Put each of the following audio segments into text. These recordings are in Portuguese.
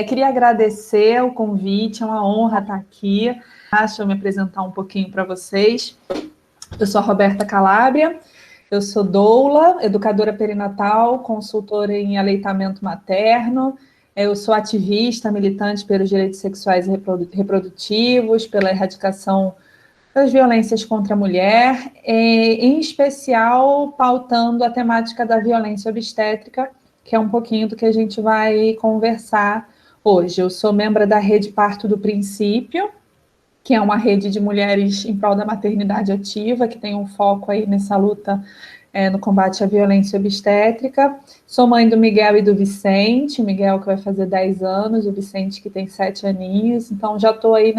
Queria agradecer o convite, é uma honra estar aqui. Deixa eu me apresentar um pouquinho para vocês. Eu sou a Roberta Calabria, eu sou doula, educadora perinatal, consultora em aleitamento materno, eu sou ativista, militante pelos direitos sexuais e reprodutivos, pela erradicação das violências contra a mulher, em especial pautando a temática da violência obstétrica, que é um pouquinho do que a gente vai conversar hoje. Eu sou membro da Rede Parto do Princípio, que é uma rede de mulheres em prol da maternidade ativa, que tem um foco aí nessa luta no combate à violência obstétrica. Sou mãe do Miguel e do Vicente, o Miguel que vai fazer 10 anos, o Vicente que tem 7 aninhos, então já estou aí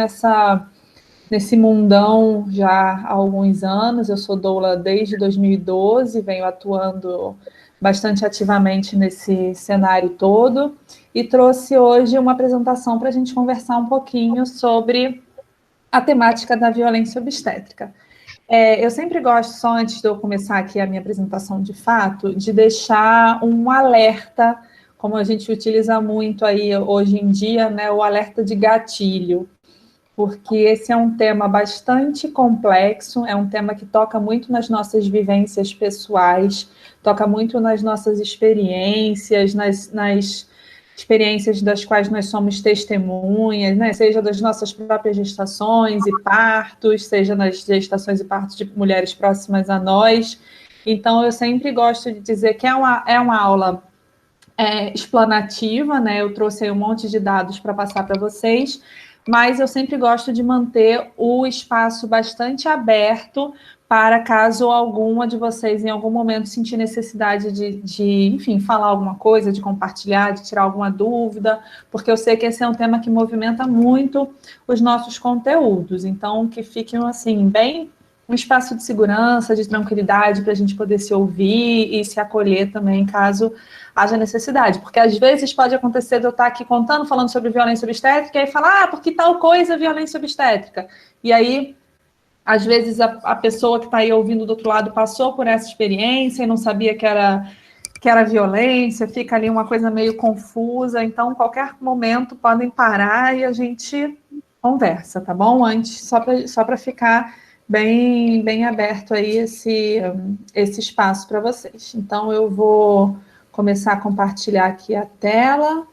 nesse mundão já há alguns anos. Eu sou doula desde 2012, venho atuando bastante ativamente nesse cenário todo, e trouxe hoje uma apresentação para a gente conversar um pouquinho sobre a temática da violência obstétrica. Eu sempre gosto, só antes de eu começar aqui a minha apresentação de fato, de deixar um alerta, como a gente utiliza muito aí hoje em dia, né, o alerta de gatilho, porque esse é um tema bastante complexo, é um tema que toca muito nas nossas vivências pessoais, toca muito nas nossas experiências, nas experiências das quais nós somos testemunhas, né? Seja das nossas próprias gestações e partos, seja nas gestações e partos de mulheres próximas a nós. Então, eu sempre gosto de dizer que é uma aula explanativa, né? Eu trouxe aí um monte de dados para passar para vocês, mas eu sempre gosto de manter o espaço bastante aberto para caso alguma de vocês em algum momento sentir necessidade enfim, falar alguma coisa, de compartilhar, de tirar alguma dúvida, porque eu sei que esse é um tema que movimenta muito os nossos conteúdos, então que fiquem assim, bem um espaço de segurança, de tranquilidade para a gente poder se ouvir e se acolher também, caso haja necessidade. Porque às vezes pode acontecer de eu estar aqui contando, falando sobre violência obstétrica, e aí falar, porque tal coisa é violência obstétrica. E aí, às vezes, a pessoa que está aí ouvindo do outro lado passou por essa experiência e não sabia que era violência, fica ali uma coisa meio confusa. Então, qualquer momento podem parar e a gente conversa, tá bom? Antes, só para ficar bem aberto aí esse espaço para vocês. Então, eu vou começar a compartilhar aqui a tela.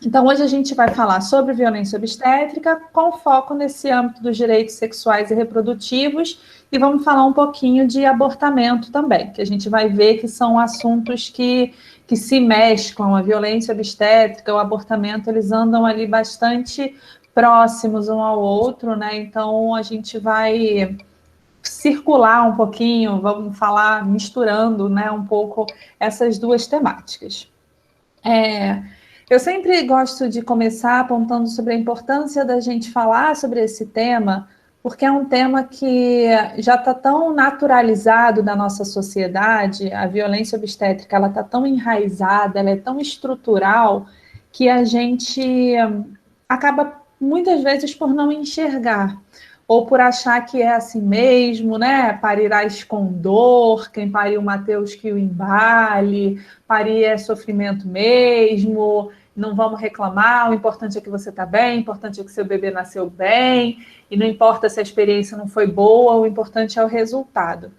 Então, hoje a gente vai falar sobre violência obstétrica, com foco nesse âmbito dos direitos sexuais e reprodutivos, e vamos falar um pouquinho de abortamento também, que a gente vai ver que são assuntos que se mesclam, a violência obstétrica, o abortamento, eles andam ali bastante próximos um ao outro, né? Então, a gente vai circular um pouquinho, vamos falar misturando, né, um pouco essas duas temáticas. Eu sempre gosto de começar apontando sobre a importância da gente falar sobre esse tema, porque é um tema que já está tão naturalizado na nossa sociedade, a violência obstétrica ela está tão enraizada, ela é tão estrutural, que a gente acaba muitas vezes por não enxergar, ou por achar que é assim mesmo, né? Parirás com dor, quem pariu Mateus que o embale, parir é sofrimento mesmo, não vamos reclamar, o importante é que você está bem, o importante é que seu bebê nasceu bem, e não importa se a experiência não foi boa, o importante é o resultado.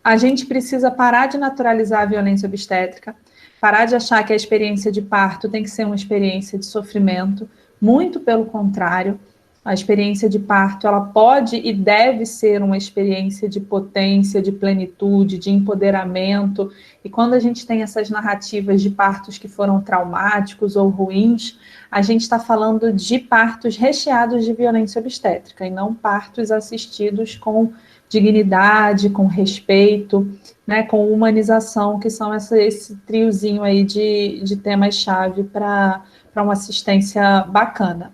A gente precisa parar de naturalizar a violência obstétrica, parar de achar que a experiência de parto tem que ser uma experiência de sofrimento, muito pelo contrário. A experiência de parto, ela pode e deve ser uma experiência de potência, de plenitude, de empoderamento. E quando a gente tem essas narrativas de partos que foram traumáticos ou ruins, a gente está falando de partos recheados de violência obstétrica, e não partos assistidos com dignidade, com respeito, né, com humanização, que são esse triozinho aí de temas-chave para uma assistência bacana.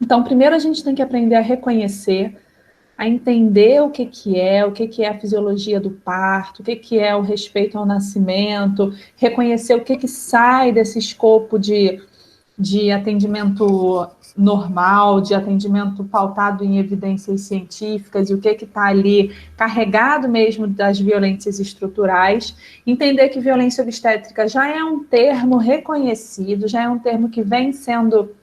Então, primeiro a gente tem que aprender a reconhecer, a entender o que é a fisiologia do parto, o que é o respeito ao nascimento, reconhecer o que sai desse escopo de de atendimento normal, de atendimento pautado em evidências científicas, e o que está ali carregado mesmo das violências estruturais. Entender que violência obstétrica já é um termo reconhecido, já é um termo que vem sendo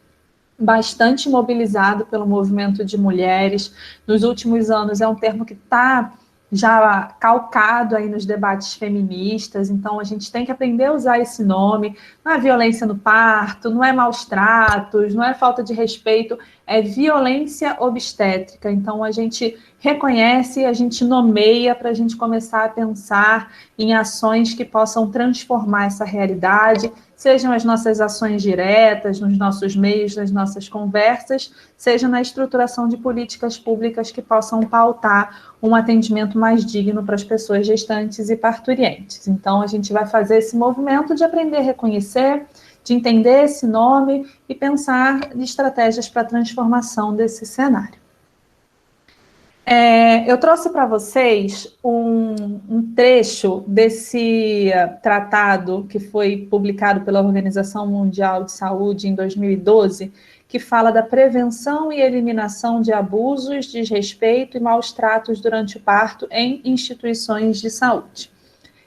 bastante mobilizado pelo movimento de mulheres. Nos últimos anos é um termo que está já calcado aí nos debates feministas, então a gente tem que aprender a usar esse nome. Não é violência no parto, não é maus tratos, não é falta de respeito, é violência obstétrica. Então a gente reconhece, a gente nomeia para a gente começar a pensar em ações que possam transformar essa realidade, sejam as nossas ações diretas, nos nossos meios, nas nossas conversas, seja na estruturação de políticas públicas que possam pautar um atendimento mais digno para as pessoas gestantes e parturientes. Então, a gente vai fazer esse movimento de aprender a reconhecer, de entender esse nome e pensar em estratégias para a transformação desse cenário. Eu trouxe para vocês um trecho desse tratado que foi publicado pela Organização Mundial de Saúde em 2012, que fala da prevenção e eliminação de abusos, desrespeito e maus tratos durante o parto em instituições de saúde.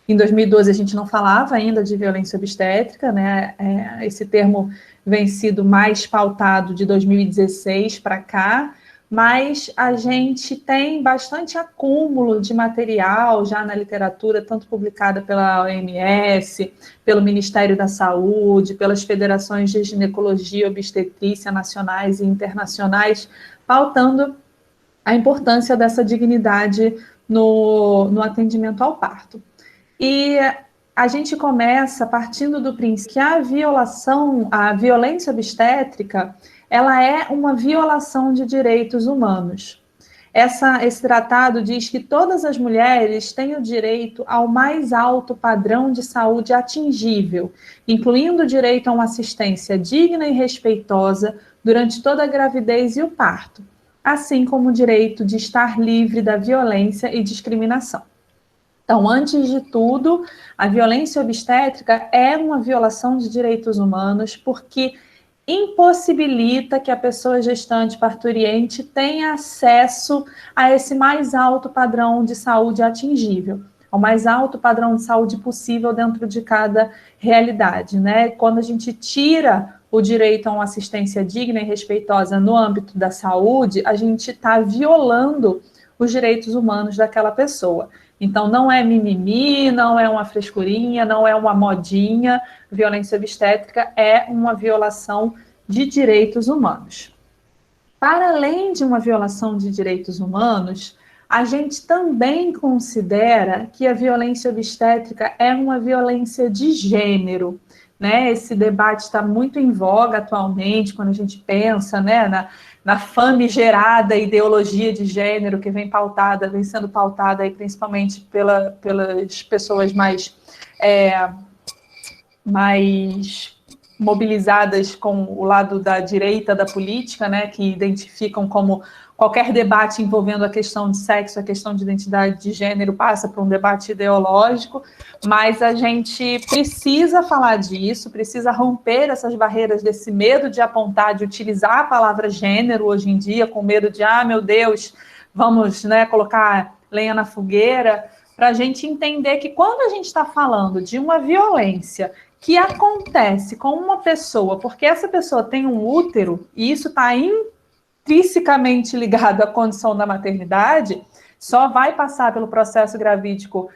Em 2012 a gente não falava ainda de violência obstétrica, né? Esse termo vem sido mais pautado de 2016 para cá, mas a gente tem bastante acúmulo de material já na literatura, tanto publicada pela OMS, pelo Ministério da Saúde, pelas federações de ginecologia e obstetrícia nacionais e internacionais, pautando a importância dessa dignidade no atendimento ao parto. E a gente começa partindo do princípio que a violência obstétrica, ela é uma violação de direitos humanos. Esse tratado diz que todas as mulheres têm o direito ao mais alto padrão de saúde atingível, incluindo o direito a uma assistência digna e respeitosa durante toda a gravidez e o parto, assim como o direito de estar livre da violência e discriminação. Então, antes de tudo, a violência obstétrica é uma violação de direitos humanos, porque impossibilita que a pessoa gestante parturiente tenha acesso a esse mais alto padrão de saúde atingível, ao mais alto padrão de saúde possível dentro de cada realidade, né? Quando a gente tira o direito a uma assistência digna e respeitosa no âmbito da saúde, a gente está violando os direitos humanos daquela pessoa. Então, não é mimimi, não é uma frescurinha, não é uma modinha. Violência obstétrica é uma violação de direitos humanos. Para além de uma violação de direitos humanos, a gente também considera que a violência obstétrica é uma violência de gênero, né? Esse debate está muito em voga atualmente, quando a gente pensa, né, na famigerada ideologia de gênero que vem sendo pautada aí, principalmente pelas pessoas mais mobilizadas com o lado da direita da política, né, que identificam como qualquer debate envolvendo a questão de sexo, a questão de identidade de gênero passa por um debate ideológico, mas a gente precisa falar disso, precisa romper essas barreiras desse medo de apontar, de utilizar a palavra gênero hoje em dia, com medo de, meu Deus, vamos, né, colocar lenha na fogueira, para a gente entender que quando a gente está falando de uma violência que acontece com uma pessoa, porque essa pessoa tem um útero, e isso está intrinsecamente ligado à condição da maternidade, só vai passar pelo processo gravídico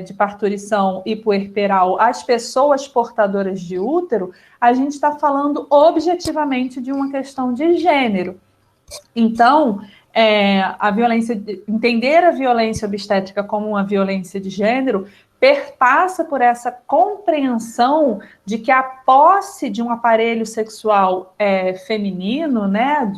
de parturição e puerperal as pessoas portadoras de útero, a gente está falando objetivamente de uma questão de gênero. Então, entender a violência obstétrica como uma violência de gênero perpassa por essa compreensão de que a posse de um aparelho sexual feminino, né,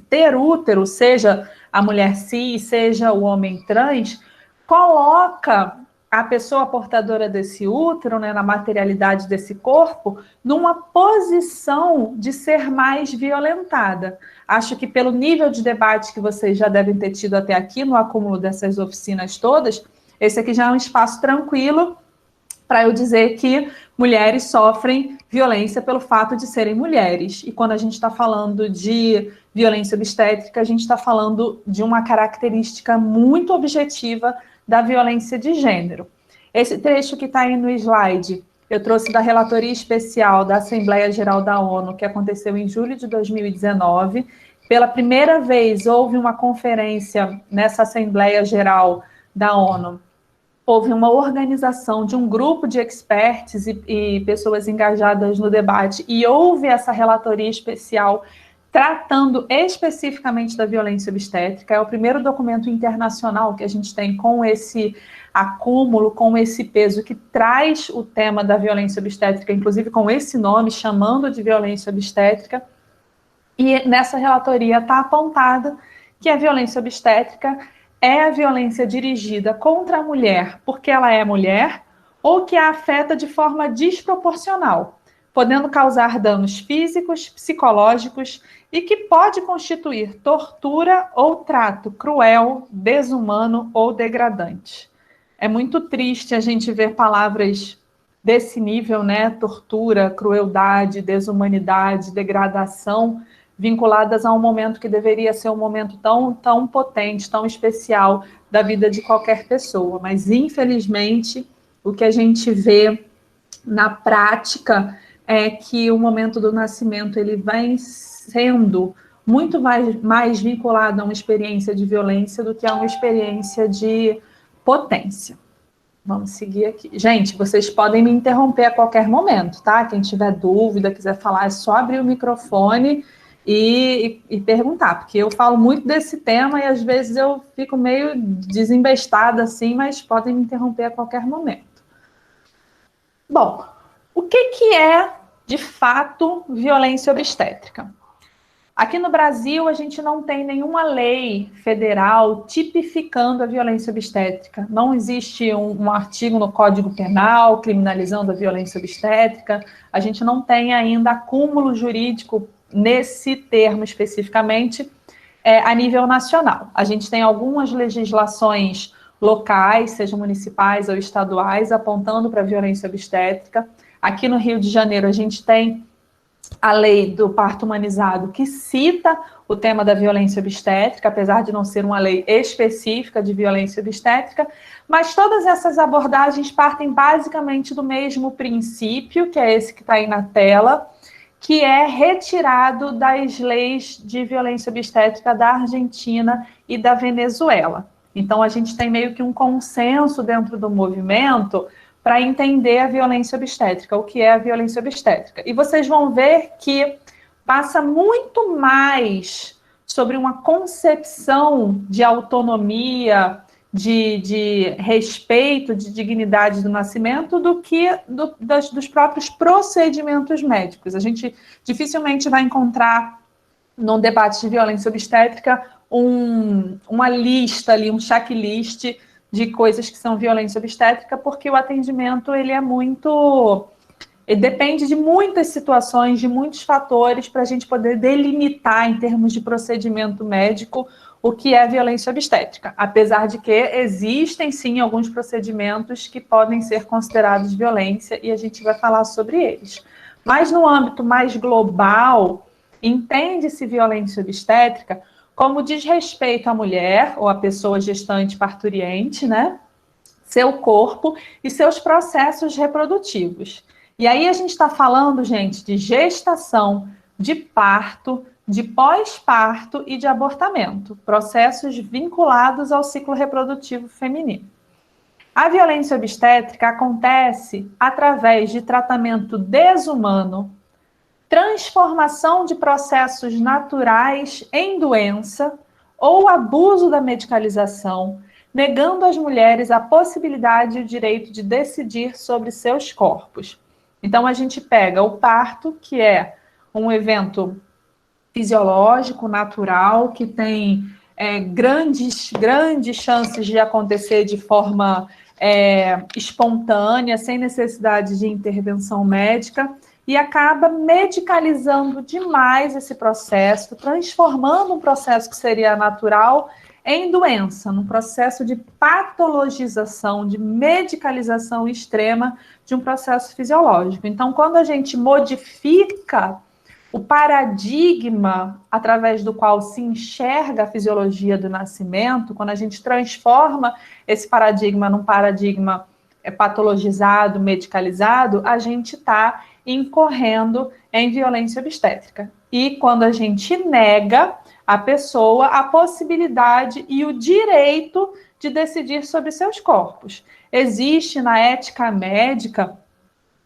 ter útero, seja a mulher cis, seja o homem trans, coloca a pessoa portadora desse útero, né, na materialidade desse corpo, numa posição de ser mais violentada. Acho que pelo nível de debate que vocês já devem ter tido até aqui, no acúmulo dessas oficinas todas, esse aqui já é um espaço tranquilo para eu dizer que mulheres sofrem violência pelo fato de serem mulheres. E quando a gente está falando de violência obstétrica, a gente está falando de uma característica muito objetiva da violência de gênero. Esse trecho que está aí no slide, eu trouxe da relatoria especial da Assembleia Geral da ONU, que aconteceu em julho de 2019. Pela primeira vez, houve uma conferência nessa Assembleia Geral da ONU. Houve uma organização de um grupo de experts e pessoas engajadas no debate, e houve essa relatoria especial tratando especificamente da violência obstétrica. É o primeiro documento internacional que a gente tem com esse acúmulo, com esse peso, que traz o tema da violência obstétrica, inclusive com esse nome, chamando de violência obstétrica. E nessa relatoria está apontado que a violência obstétrica é a violência dirigida contra a mulher porque ela é mulher ou que a afeta de forma desproporcional, podendo causar danos físicos, psicológicos e que pode constituir tortura ou trato cruel, desumano ou degradante. É muito triste a gente ver palavras desse nível, né? Tortura, crueldade, desumanidade, degradação, vinculadas a um momento que deveria ser um momento tão potente, tão especial da vida de qualquer pessoa. Mas, infelizmente, o que a gente vê na prática é que o momento do nascimento ele vem sendo muito mais vinculado a uma experiência de violência do que a uma experiência de potência. Vamos seguir aqui. Gente, vocês podem me interromper a qualquer momento, tá? Quem tiver dúvida, quiser falar, é só abrir o microfone e perguntar, porque eu falo muito desse tema e às vezes eu fico meio desembestada assim, mas podem me interromper a qualquer momento. Bom, o que é, de fato, violência obstétrica? Aqui no Brasil, a gente não tem nenhuma lei federal tipificando a violência obstétrica. Não existe um artigo no Código Penal criminalizando a violência obstétrica. A gente não tem ainda acúmulo jurídico nesse termo especificamente a nível nacional. A gente tem algumas legislações locais, sejam municipais ou estaduais, apontando para a violência obstétrica. Aqui no Rio de Janeiro, a gente tem a lei do parto humanizado, que cita o tema da violência obstétrica, apesar de não ser uma lei específica de violência obstétrica, mas todas essas abordagens partem basicamente do mesmo princípio, que é esse que está aí na tela, que é retirado das leis de violência obstétrica da Argentina e da Venezuela. Então, a gente tem meio que um consenso dentro do movimento para entender a violência obstétrica, o que é a violência obstétrica. E vocês vão ver que passa muito mais sobre uma concepção de autonomia, de respeito, de dignidade do nascimento, do que dos próprios procedimentos médicos. A gente dificilmente vai encontrar, num debate de violência obstétrica, uma lista ali, um checklist de coisas que são violência obstétrica, porque o atendimento ele depende de muitas situações, de muitos fatores, para a gente poder delimitar em termos de procedimento médico o que é violência obstétrica, apesar de que existem sim alguns procedimentos que podem ser considerados violência e a gente vai falar sobre eles. Mas no âmbito mais global, entende-se violência obstétrica como desrespeito à mulher ou à pessoa gestante parturiente, né? Seu corpo e seus processos reprodutivos. E aí a gente está falando, gente, de gestação, de parto, de pós-parto e de abortamento, processos vinculados ao ciclo reprodutivo feminino. A violência obstétrica acontece através de tratamento desumano, transformação de processos naturais em doença ou abuso da medicalização, negando às mulheres a possibilidade e o direito de decidir sobre seus corpos. Então, a gente pega o parto, que é um evento fisiológico, natural, que tem grandes chances de acontecer de forma espontânea, sem necessidade de intervenção médica, e acaba medicalizando demais esse processo, transformando um processo que seria natural em doença, num processo de patologização, de medicalização extrema de um processo fisiológico. Então, quando a gente modifica o paradigma através do qual se enxerga a fisiologia do nascimento, quando a gente transforma esse paradigma num paradigma patologizado, medicalizado, a gente está incorrendo em violência obstétrica. E quando a gente nega à pessoa a possibilidade e o direito de decidir sobre seus corpos. Existe na ética médica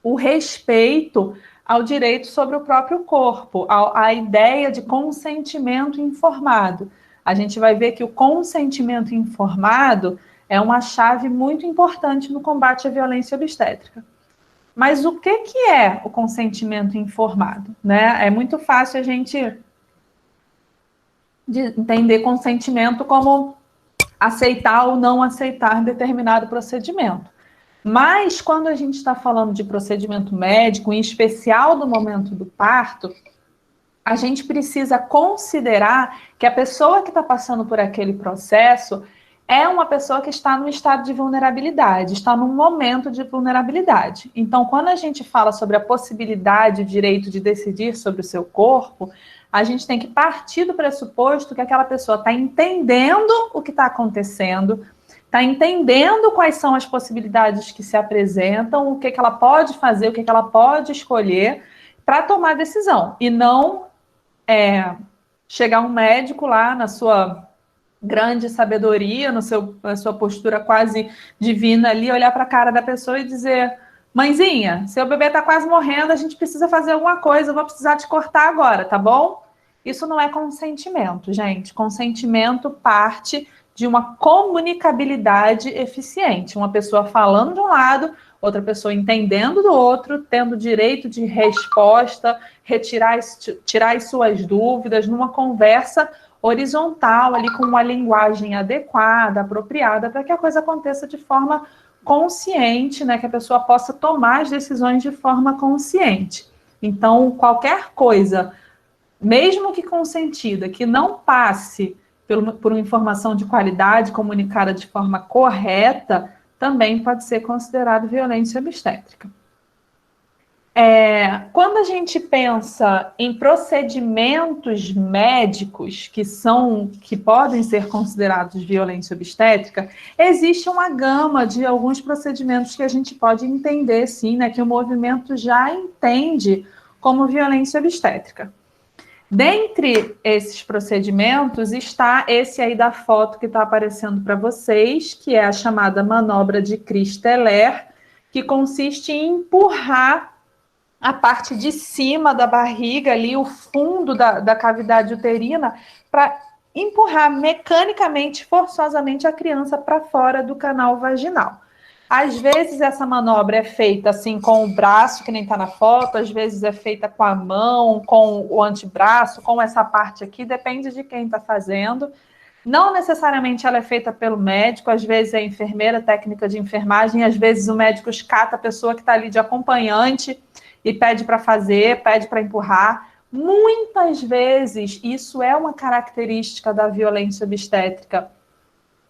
o respeito ao direito sobre o próprio corpo, a ideia de consentimento informado. A gente vai ver que o consentimento informado é uma chave muito importante no combate à violência obstétrica. Mas o que é o consentimento informado? Né? É muito fácil a gente entender consentimento como aceitar ou não aceitar determinado procedimento. Mas quando a gente está falando de procedimento médico, em especial do momento do parto, a gente precisa considerar que a pessoa que está passando por aquele processo é uma pessoa que está num estado de vulnerabilidade, está num momento de vulnerabilidade. Então, quando a gente fala sobre a possibilidade, o direito de decidir sobre o seu corpo, a gente tem que partir do pressuposto que aquela pessoa está entendendo o que está acontecendo, está entendendo quais são as possibilidades que se apresentam, o que ela pode fazer, o que ela pode escolher para tomar decisão. E não chegar um médico lá na sua grande sabedoria, na sua postura quase divina ali, olhar para a cara da pessoa e dizer: mãezinha, seu bebê está quase morrendo, a gente precisa fazer alguma coisa, eu vou precisar te cortar agora, tá bom? Isso não é consentimento, gente. Consentimento parte de uma comunicabilidade eficiente. Uma pessoa falando de um lado, outra pessoa entendendo do outro, tendo direito de resposta, tirar as suas dúvidas numa conversa horizontal, ali com uma linguagem adequada, apropriada, para que a coisa aconteça de forma consciente, né? Que a pessoa possa tomar as decisões de forma consciente. Então, qualquer coisa, mesmo que consentida, que não passe por uma informação de qualidade comunicada de forma correta, também pode ser considerado violência obstétrica. Quando a gente pensa em procedimentos médicos que podem ser considerados violência obstétrica, existe uma gama de alguns procedimentos que a gente pode entender, sim, né, que o movimento já entende como violência obstétrica. Dentre esses procedimentos está esse aí da foto que está aparecendo para vocês, que é a chamada manobra de Christeller, que consiste em empurrar a parte de cima da barriga ali, o fundo da cavidade uterina, para empurrar mecanicamente, forçosamente a criança para fora do canal vaginal. Às vezes essa manobra é feita assim com o braço, que nem está na foto, às vezes é feita com a mão, com o antebraço, com essa parte aqui, depende de quem está fazendo. Não necessariamente ela é feita pelo médico, às vezes é enfermeira, técnica de enfermagem, às vezes o médico escata a pessoa que está ali de acompanhante e pede para fazer, pede para empurrar. Muitas vezes, isso é uma característica da violência obstétrica,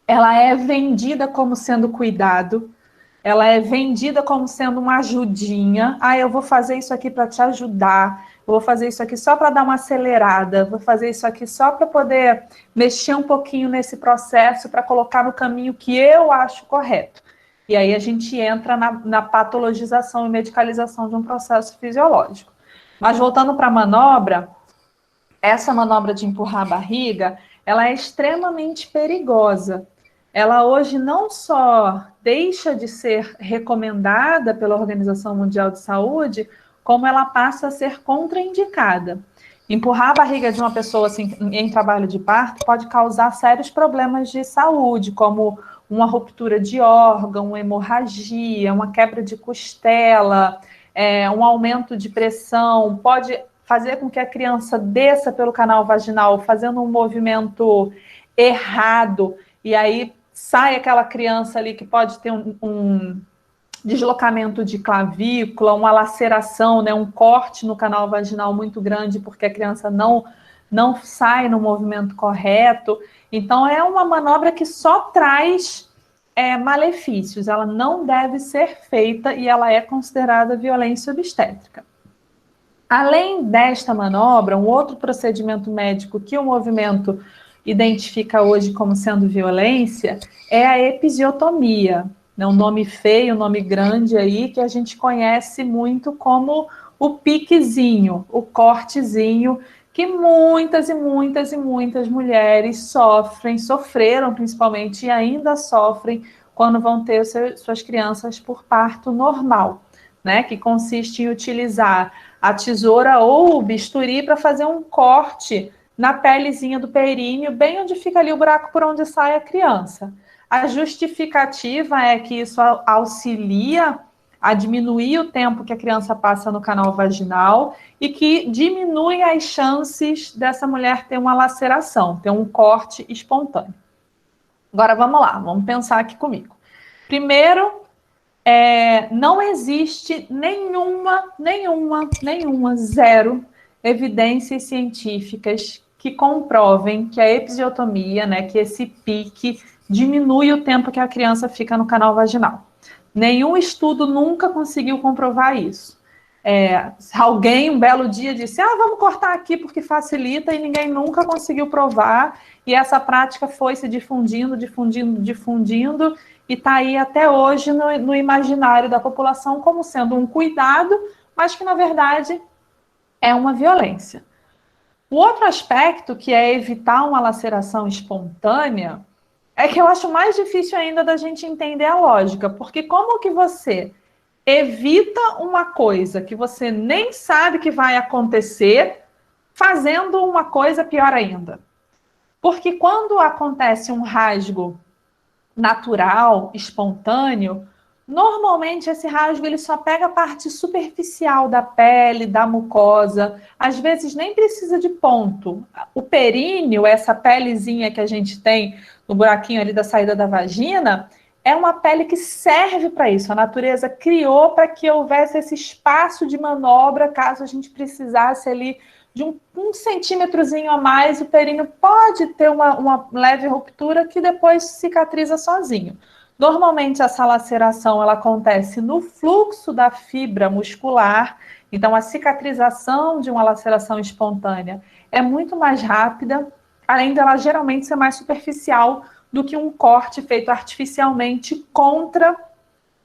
ela é vendida como sendo cuidado, ela é vendida como sendo uma ajudinha. Eu vou fazer isso aqui para te ajudar, eu vou fazer isso aqui só para dar uma acelerada, vou fazer isso aqui só para poder mexer um pouquinho nesse processo, para colocar no caminho que eu acho correto. E aí a gente entra na patologização e medicalização de um processo fisiológico. Mas voltando para a manobra, essa manobra de empurrar a barriga, ela é extremamente perigosa. Ela hoje não só deixa de ser recomendada pela Organização Mundial de Saúde, como ela passa a ser contraindicada. Empurrar a barriga de uma pessoa assim, em trabalho de parto pode causar sérios problemas de saúde, como uma ruptura de órgão, uma hemorragia, uma quebra de costela, um aumento de pressão, pode fazer com que a criança desça pelo canal vaginal fazendo um movimento errado, e aí sai aquela criança ali que pode ter um deslocamento de clavícula, uma laceração, né, um corte no canal vaginal muito grande, porque a criança não sai no movimento correto. Então, é uma manobra que só traz malefícios. Ela não deve ser feita e ela é considerada violência obstétrica. Além desta manobra, um outro procedimento médico que o movimento identifica hoje como sendo violência é a episiotomia. Um nome feio, um nome grande aí, que a gente conhece muito como o piquezinho, o cortezinho, que muitas e muitas e muitas mulheres sofreram principalmente e ainda sofrem quando vão ter suas crianças por parto normal, né? Que consiste em utilizar a tesoura ou o bisturi para fazer um corte na pelezinha do períneo, bem onde fica ali o buraco por onde sai a criança. A justificativa é que isso auxilia a diminuir o tempo que a criança passa no canal vaginal e que diminui as chances dessa mulher ter uma laceração, ter um corte espontâneo. Agora vamos lá, vamos pensar aqui comigo. Primeiro, não existe zero evidências científicas que comprovem que a episiotomia, né, que esse pique diminui o tempo que a criança fica no canal vaginal. Nenhum estudo nunca conseguiu comprovar isso. Alguém um belo dia disse, vamos cortar aqui porque facilita, e ninguém nunca conseguiu provar, e essa prática foi se difundindo, e está aí até hoje no imaginário da população como sendo um cuidado, mas que, na verdade, é uma violência. O outro aspecto, que é evitar uma laceração espontânea, é que eu acho mais difícil ainda da gente entender a lógica, porque como que você evita uma coisa que você nem sabe que vai acontecer, fazendo uma coisa pior ainda? Porque quando acontece um rasgo natural, espontâneo, normalmente esse rasgo ele só pega a parte superficial da pele, da mucosa, às vezes nem precisa de ponto. O períneo, essa pelezinha que a gente tem no buraquinho ali da saída da vagina, é uma pele que serve para isso. A natureza criou para que houvesse esse espaço de manobra, caso a gente precisasse ali de um centímetrozinho a mais, o períneo pode ter uma leve ruptura que depois cicatriza sozinho. Normalmente, essa laceração ela acontece no fluxo da fibra muscular, então a cicatrização de uma laceração espontânea é muito mais rápida, além dela geralmente ser mais superficial do que um corte feito artificialmente contra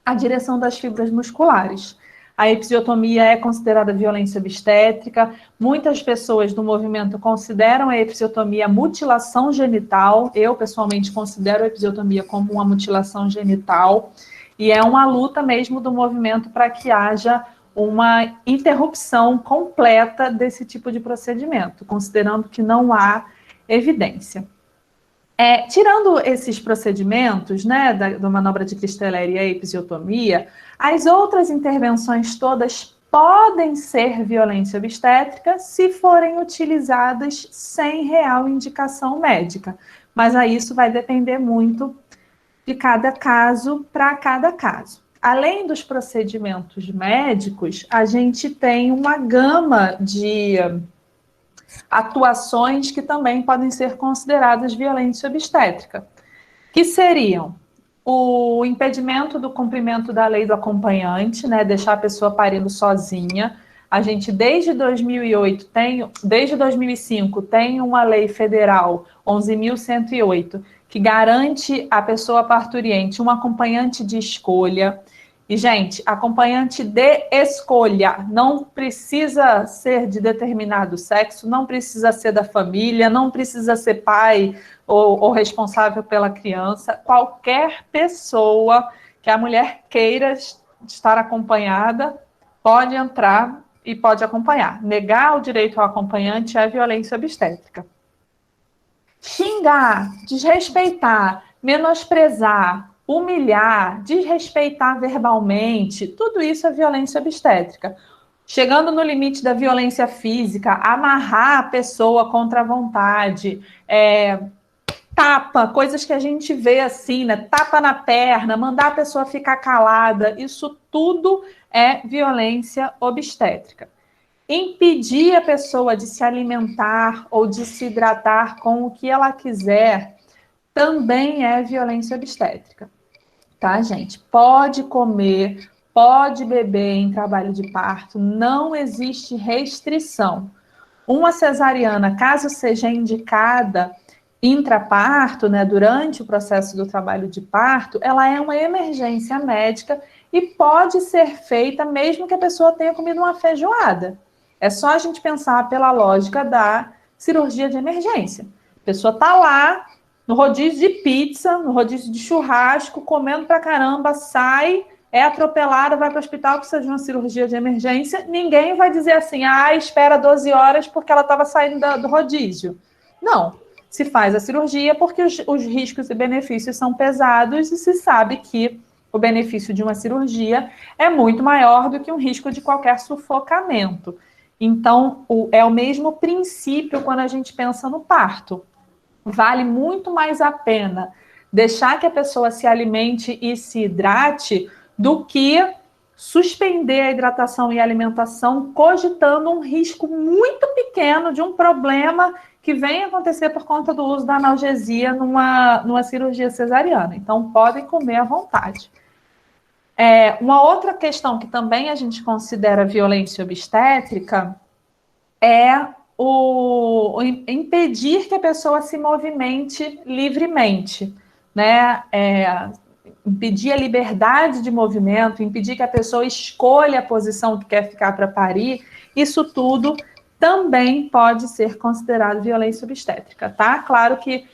a direção das fibras musculares. A episiotomia é considerada violência obstétrica. Muitas pessoas do movimento consideram a episiotomia mutilação genital. Eu, pessoalmente, considero a episiotomia como uma mutilação genital. E é uma luta mesmo do movimento para que haja uma interrupção completa desse tipo de procedimento, considerando que não há evidência. Tirando esses procedimentos, né, da manobra de Christeller e a episiotomia, as outras intervenções todas podem ser violência obstétrica se forem utilizadas sem real indicação médica. Mas aí isso vai depender muito de cada caso para cada caso. Além dos procedimentos médicos, a gente tem uma gama de atuações que também podem ser consideradas violência obstétrica, que seriam o impedimento do cumprimento da lei do acompanhante, né, deixar a pessoa parindo sozinha. A gente, desde 2005, tem uma lei federal, 11.108, que garante à pessoa parturiente um acompanhante de escolha. E, gente, acompanhante de escolha, não precisa ser de determinado sexo, não precisa ser da família, não precisa ser pai ou responsável pela criança. Qualquer pessoa que a mulher queira estar acompanhada pode entrar e pode acompanhar. Negar o direito ao acompanhante é violência obstétrica. Xingar, desrespeitar, menosprezar, humilhar, desrespeitar verbalmente, tudo isso é violência obstétrica. Chegando no limite da violência física, amarrar a pessoa contra a vontade, tapa, coisas que a gente vê assim, né? Tapa na perna, mandar a pessoa ficar calada, isso tudo é violência obstétrica. Impedir a pessoa de se alimentar ou de se hidratar com o que ela quiser, também é violência obstétrica, tá, gente? Pode comer, pode beber em trabalho de parto, não existe restrição. Uma cesariana, caso seja indicada intraparto, né, durante o processo do trabalho de parto, ela é uma emergência médica e pode ser feita mesmo que a pessoa tenha comido uma feijoada. É só a gente pensar pela lógica da cirurgia de emergência. A pessoa está lá no rodízio de pizza, no rodízio de churrasco, comendo pra caramba, sai, é atropelada, vai para o hospital, precisa de uma cirurgia de emergência, ninguém vai dizer assim, espera 12 horas porque ela estava saindo do rodízio. Não, se faz a cirurgia porque os riscos e benefícios são pesados e se sabe que o benefício de uma cirurgia é muito maior do que um risco de qualquer sufocamento. Então, é o mesmo princípio quando a gente pensa no parto. Vale muito mais a pena deixar que a pessoa se alimente e se hidrate do que suspender a hidratação e a alimentação, cogitando um risco muito pequeno de um problema que vem acontecer por conta do uso da analgesia numa cirurgia cesariana. Então, podem comer à vontade. Uma outra questão que também a gente considera violência obstétrica é o impedir que a pessoa se movimente livremente, né? Impedir a liberdade de movimento, impedir que a pessoa escolha a posição que quer ficar para parir, isso tudo também pode ser considerado violência obstétrica, tá? Claro que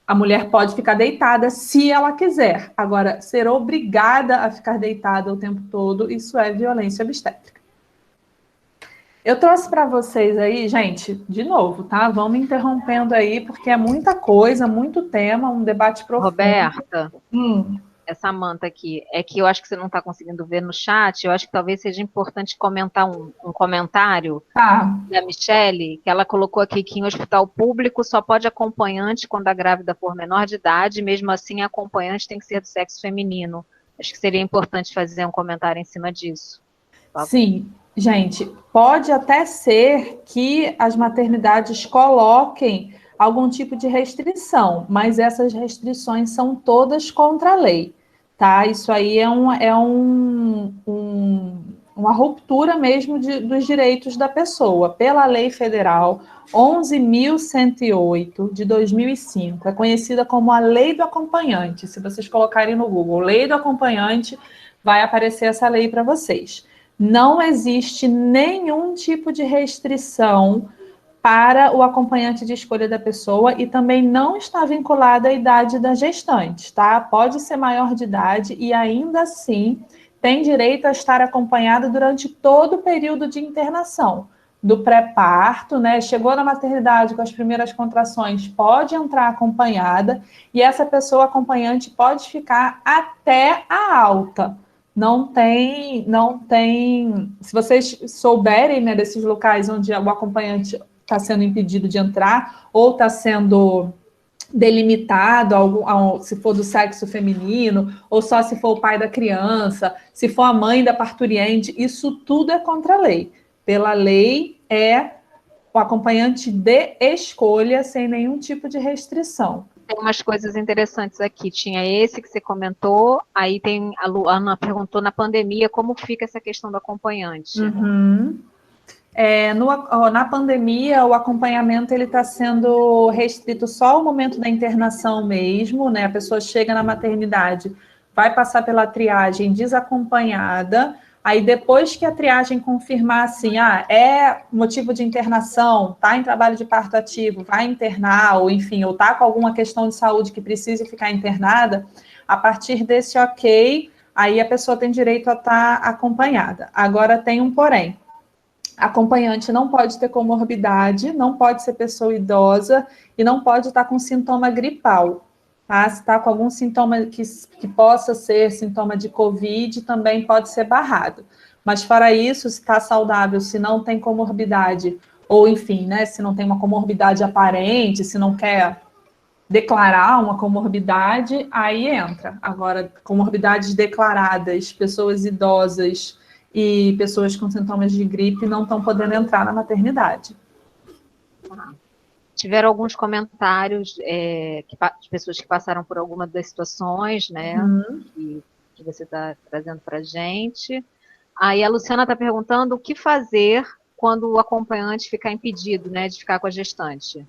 a mulher pode ficar deitada se ela quiser, agora, ser obrigada a ficar deitada o tempo todo, isso é violência obstétrica. Eu trouxe para vocês aí, gente, de novo, tá? Vão me interrompendo aí, porque é muita coisa, muito tema, um debate profundo. Roberta, essa Samanta aqui, é que eu acho que você não está conseguindo ver no chat, eu acho que talvez seja importante comentar um comentário da Michele, que ela colocou aqui que em hospital público só pode acompanhante quando a grávida for menor de idade, mesmo assim a acompanhante tem que ser do sexo feminino. Acho que seria importante fazer um comentário em cima disso. Tá? Sim, gente, pode até ser que as maternidades coloquem algum tipo de restrição, mas essas restrições são todas contra a lei, tá? Isso aí uma ruptura mesmo dos direitos da pessoa. Pela lei federal 11.108 de 2005, é conhecida como a lei do acompanhante. Se vocês colocarem no Google, lei do acompanhante, vai aparecer essa lei para vocês. Não existe nenhum tipo de restrição para o acompanhante de escolha da pessoa e também não está vinculada à idade da gestante, tá? Pode ser maior de idade e ainda assim tem direito a estar acompanhada durante todo o período de internação, do pré-parto, né? Chegou na maternidade com as primeiras contrações, pode entrar acompanhada e essa pessoa acompanhante pode ficar até a alta. Não tem. Se vocês souberem, né, desses locais onde o acompanhante está sendo impedido de entrar ou está sendo delimitado, se for do sexo feminino, ou só se for o pai da criança, se for a mãe da parturiente, isso tudo é contra a lei. Pela lei, é o acompanhante de escolha, sem nenhum tipo de restrição. Tem umas coisas interessantes aqui. Tinha esse que você comentou, aí tem a Luana perguntou na pandemia como fica essa questão do acompanhante. Na pandemia, o acompanhamento ele está sendo restrito só ao momento da internação mesmo, né? A pessoa chega na maternidade, vai passar pela triagem desacompanhada. Aí, depois que a triagem confirmar assim, é motivo de internação, está em trabalho de parto ativo, vai internar, ou enfim, ou está com alguma questão de saúde que precise ficar internada, a partir desse ok, aí a pessoa tem direito a estar acompanhada. Agora tem um porém. Acompanhante não pode ter comorbidade, não pode ser pessoa idosa e não pode estar com sintoma gripal. Tá? Se está com algum sintoma que possa ser sintoma de Covid, também pode ser barrado. Mas, fora isso, se está saudável, se não tem comorbidade, ou enfim, né, se não tem uma comorbidade aparente, se não quer declarar uma comorbidade, aí entra. Agora, comorbidades declaradas, pessoas idosas e pessoas com sintomas de gripe não estão podendo entrar na maternidade. tiveram alguns comentários de pessoas que passaram por alguma das situações, né, que você está trazendo para a gente. Aí a Luciana está perguntando o que fazer quando o acompanhante ficar impedido, né, de ficar com a gestante.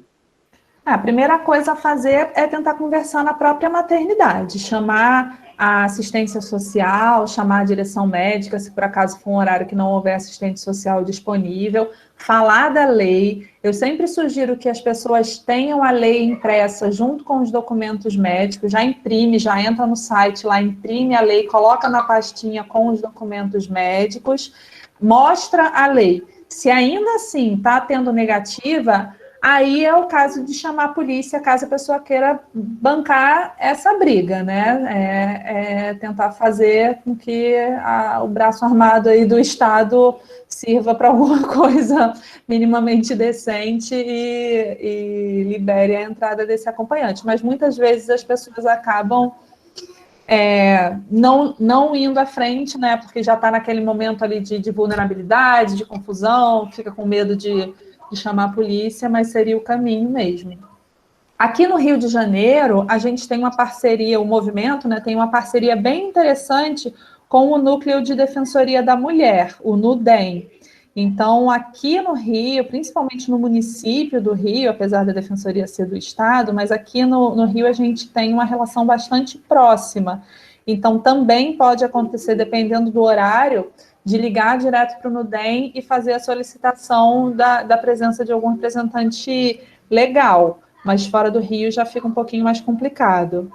A primeira coisa a fazer é tentar conversar na própria maternidade, chamar a assistência social, chamar a direção médica, se por acaso for um horário que não houver assistente social disponível, falar da lei. Eu sempre sugiro que as pessoas tenham a lei impressa junto com os documentos médicos, já imprime, já entra no site lá, imprime a lei, coloca na pastinha com os documentos médicos, mostra a lei. Se ainda assim está tendo negativa, aí é o caso de chamar a polícia, caso a pessoa queira bancar essa briga, né? Tentar fazer com que o braço armado aí do Estado sirva para alguma coisa minimamente decente e libere a entrada desse acompanhante. Mas muitas vezes as pessoas acabam não indo à frente, né? Porque já está naquele momento ali de vulnerabilidade, de confusão, fica com medo de chamar a polícia, mas seria o caminho mesmo. Aqui no Rio de Janeiro, a gente tem uma parceria, o movimento, né, tem uma parceria bem interessante com o Núcleo de Defensoria da Mulher, o NUDEM. Então, aqui no Rio, principalmente no município do Rio, apesar da defensoria ser do Estado, mas aqui no Rio a gente tem uma relação bastante próxima. Então, também pode acontecer, dependendo do horário, de ligar direto para o NUDEM e fazer a solicitação da presença de algum representante legal, mas fora do Rio já fica um pouquinho mais complicado.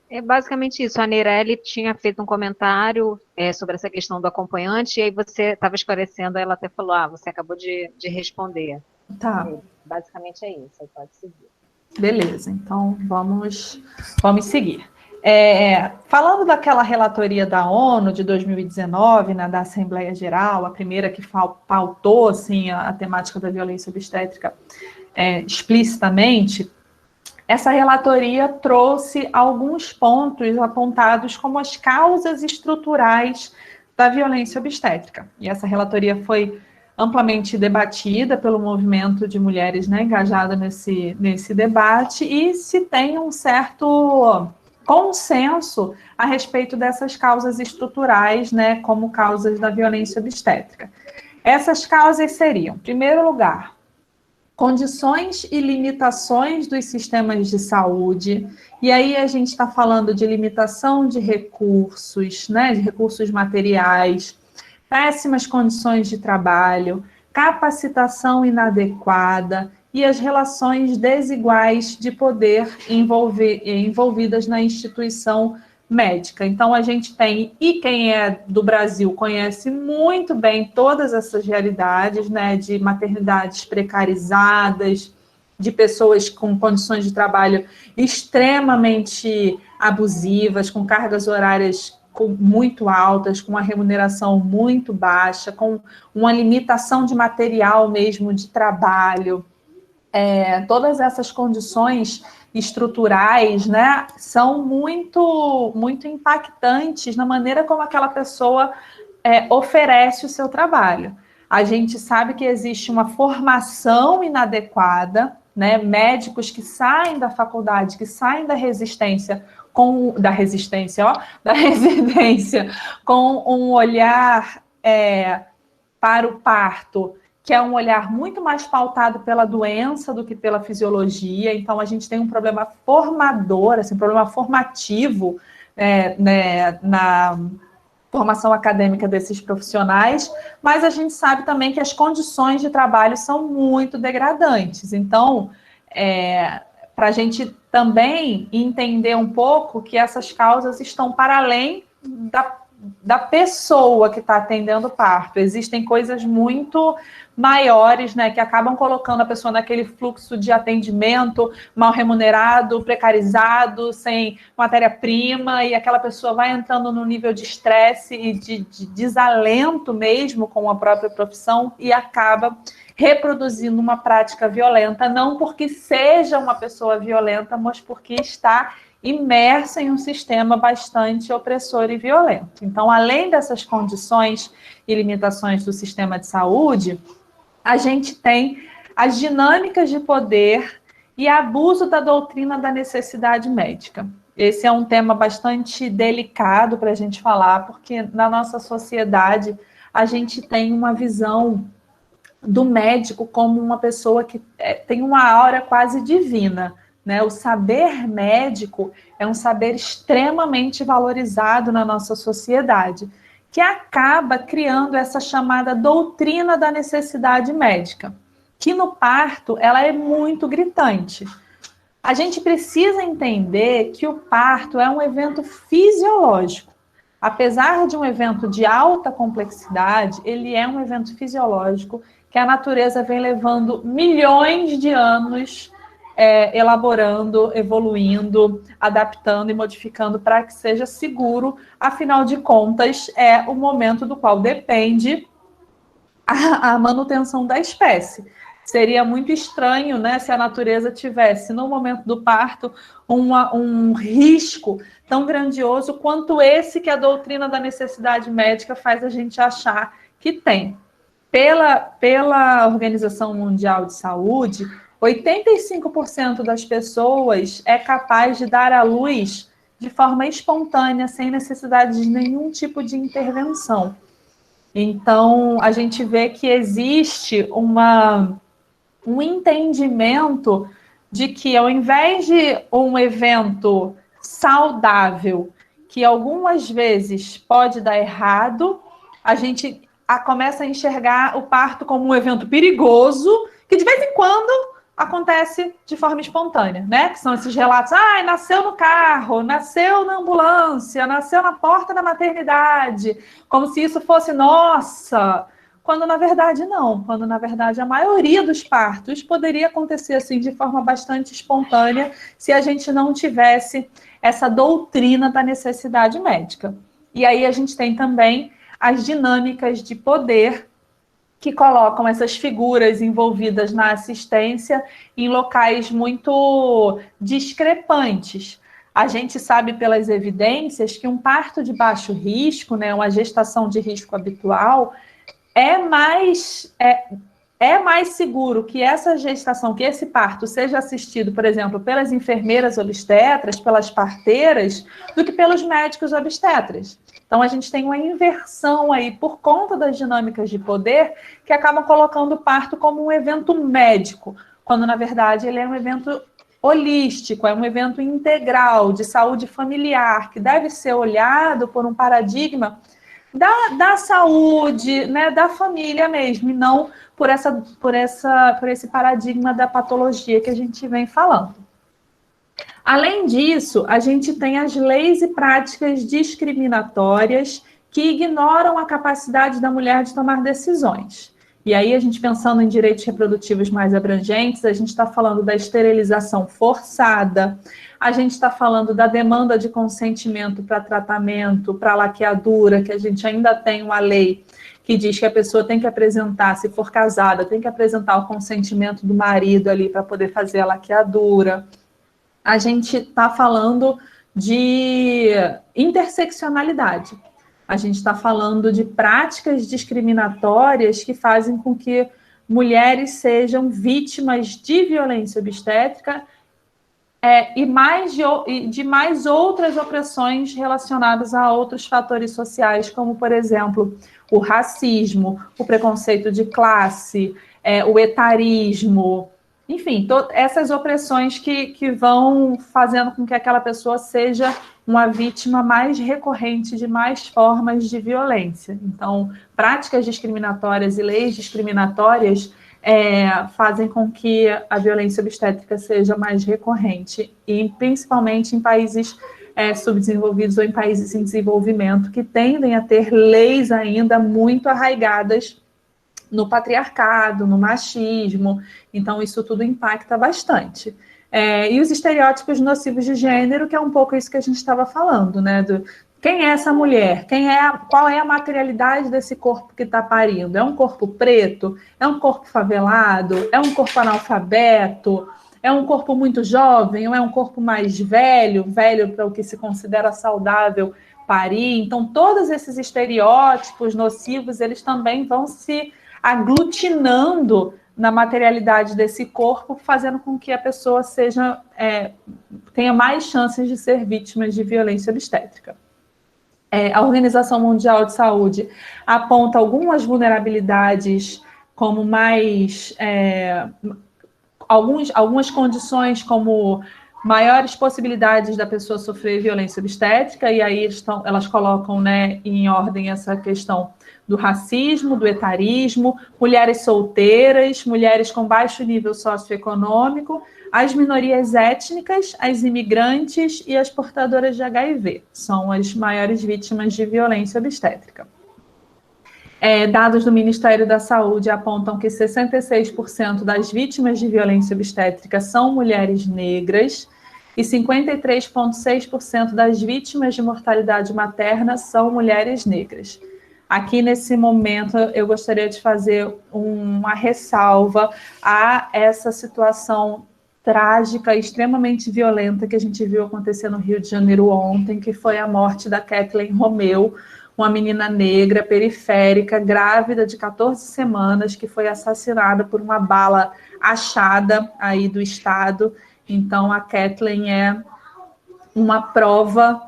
É basicamente isso. A Neireli tinha feito um comentário sobre essa questão do acompanhante, e aí você estava esclarecendo, ela até falou, você acabou de responder. Tá. Basicamente é isso, aí pode seguir. Beleza, então vamos seguir. Falando daquela relatoria da ONU de 2019, né, da Assembleia Geral, a primeira que pautou assim, a temática da violência obstétrica explicitamente, essa relatoria trouxe alguns pontos apontados como as causas estruturais da violência obstétrica. E essa relatoria foi amplamente debatida pelo movimento de mulheres, né, engajada nesse debate, e se tem um certo consenso a respeito dessas causas estruturais, né, como causas da violência obstétrica. Essas causas seriam, em primeiro lugar, condições e limitações dos sistemas de saúde, e aí a gente está falando de limitação de recursos, né, de recursos materiais, péssimas condições de trabalho, capacitação inadequada e as relações desiguais de poder envolvidas na instituição médica. Então, a gente tem, e quem é do Brasil conhece muito bem todas essas realidades, né, de maternidades precarizadas, de pessoas com condições de trabalho extremamente abusivas, com cargas horárias muito altas, com uma remuneração muito baixa, com uma limitação de material mesmo de trabalho. Todas essas condições estruturais, né, são muito, muito impactantes na maneira como aquela pessoa oferece o seu trabalho. A gente sabe que existe uma formação inadequada, né, médicos que saem da faculdade, que saem da residência com um olhar para o parto, que é um olhar muito mais pautado pela doença do que pela fisiologia. Então, a gente tem um problema formador, assim, um problema formativo na formação acadêmica desses profissionais, mas a gente sabe também que as condições de trabalho são muito degradantes. Então, para a gente também entender um pouco que essas causas estão para além da pessoa que está atendendo o parto. Existem coisas muito maiores, né, que acabam colocando a pessoa naquele fluxo de atendimento mal remunerado, precarizado, sem matéria-prima, e aquela pessoa vai entrando no nível de estresse e de desalento mesmo com a própria profissão e acaba reproduzindo uma prática violenta, não porque seja uma pessoa violenta, mas porque está imersa em um sistema bastante opressor e violento. Então, além dessas condições e limitações do sistema de saúde, a gente tem as dinâmicas de poder e abuso da doutrina da necessidade médica. Esse é um tema bastante delicado para a gente falar, porque na nossa sociedade a gente tem uma visão do médico como uma pessoa que tem uma aura quase divina, né? O saber médico é um saber extremamente valorizado na nossa sociedade, que acaba criando essa chamada doutrina da necessidade médica, que no parto ela é muito gritante. A gente precisa entender que o parto é um evento fisiológico. Apesar de um evento de alta complexidade, ele é um evento fisiológico que a natureza vem levando milhões de anos elaborando, evoluindo, adaptando e modificando para que seja seguro. Afinal de contas, é o momento do qual depende a manutenção da espécie. Seria muito estranho, né, se a natureza tivesse, no momento do parto, um risco tão grandioso quanto esse que a doutrina da necessidade médica faz a gente achar que tem. Pela Organização Mundial de Saúde, 85% das pessoas é capaz de dar à luz de forma espontânea, sem necessidade de nenhum tipo de intervenção. Então, a gente vê que existe um entendimento de que, ao invés de um evento saudável, que algumas vezes pode dar errado, a gente começa a enxergar o parto como um evento perigoso, que de vez em quando acontece de forma espontânea, né? Que são esses relatos, nasceu no carro, nasceu na ambulância, nasceu na porta da maternidade, como se isso fosse, nossa, quando na verdade não, quando na verdade a maioria dos partos poderia acontecer assim de forma bastante espontânea se a gente não tivesse essa doutrina da necessidade médica. E aí a gente tem também as dinâmicas de poder que colocam essas figuras envolvidas na assistência em locais muito discrepantes. A gente sabe pelas evidências que um parto de baixo risco, né, uma gestação de risco habitual, é mais seguro que essa gestação, que esse parto seja assistido, por exemplo, pelas enfermeiras obstetras, pelas parteiras, do que pelos médicos obstetras. Então, a gente tem uma inversão aí por conta das dinâmicas de poder que acabam colocando o parto como um evento médico, quando, na verdade, ele é um evento holístico, é um evento integral de saúde familiar, que deve ser olhado por um paradigma da saúde, né, da família mesmo, e não por esse paradigma da patologia que a gente vem falando. Além disso, a gente tem as leis e práticas discriminatórias que ignoram a capacidade da mulher de tomar decisões. E aí, a gente pensando em direitos reprodutivos mais abrangentes, a gente está falando da esterilização forçada, a gente está falando da demanda de consentimento para tratamento, para laqueadura, que a gente ainda tem uma lei que diz que a pessoa tem que apresentar, se for casada, tem que apresentar o consentimento do marido ali para poder fazer a laqueadura. A gente está falando de interseccionalidade. A gente está falando de práticas discriminatórias que fazem com que mulheres sejam vítimas de violência obstétrica e de mais outras opressões relacionadas a outros fatores sociais, como, por exemplo, o racismo, o preconceito de classe, o etarismo, enfim, essas opressões que vão fazendo com que aquela pessoa seja uma vítima mais recorrente de mais formas de violência. Então, práticas discriminatórias e leis discriminatórias fazem com que a violência obstétrica seja mais recorrente, e principalmente em países subdesenvolvidos ou em países em desenvolvimento, que tendem a ter leis ainda muito arraigadas no patriarcado, no machismo. Então, isso tudo impacta bastante. E os estereótipos nocivos de gênero, que é um pouco isso que a gente estava falando, né? Quem é essa mulher? Qual é a materialidade desse corpo que está parindo? É um corpo preto? É um corpo favelado? É um corpo analfabeto? É um corpo muito jovem? Ou é um corpo mais velho para o que se considera saudável parir? Então, todos esses estereótipos nocivos, eles também vão se aglutinando na materialidade desse corpo, fazendo com que a pessoa tenha mais chances de ser vítima de violência obstétrica. A Organização Mundial de Saúde aponta algumas vulnerabilidades como algumas condições como maiores possibilidades da pessoa sofrer violência obstétrica, e aí elas colocam, né, em ordem essa questão do racismo, do etarismo, mulheres solteiras, mulheres com baixo nível socioeconômico, as minorias étnicas, as imigrantes e as portadoras de HIV. São as maiores vítimas de violência obstétrica. Dados do Ministério da Saúde apontam que 66% das vítimas de violência obstétrica são mulheres negras e 53,6% das vítimas de mortalidade materna são mulheres negras. Aqui, nesse momento, eu gostaria de fazer uma ressalva a essa situação trágica e extremamente violenta que a gente viu acontecer no Rio de Janeiro ontem, que foi a morte da Kathleen Romeu, uma menina negra, periférica, grávida de 14 semanas, que foi assassinada por uma bala achada aí do Estado. Então, a Kathleen é uma prova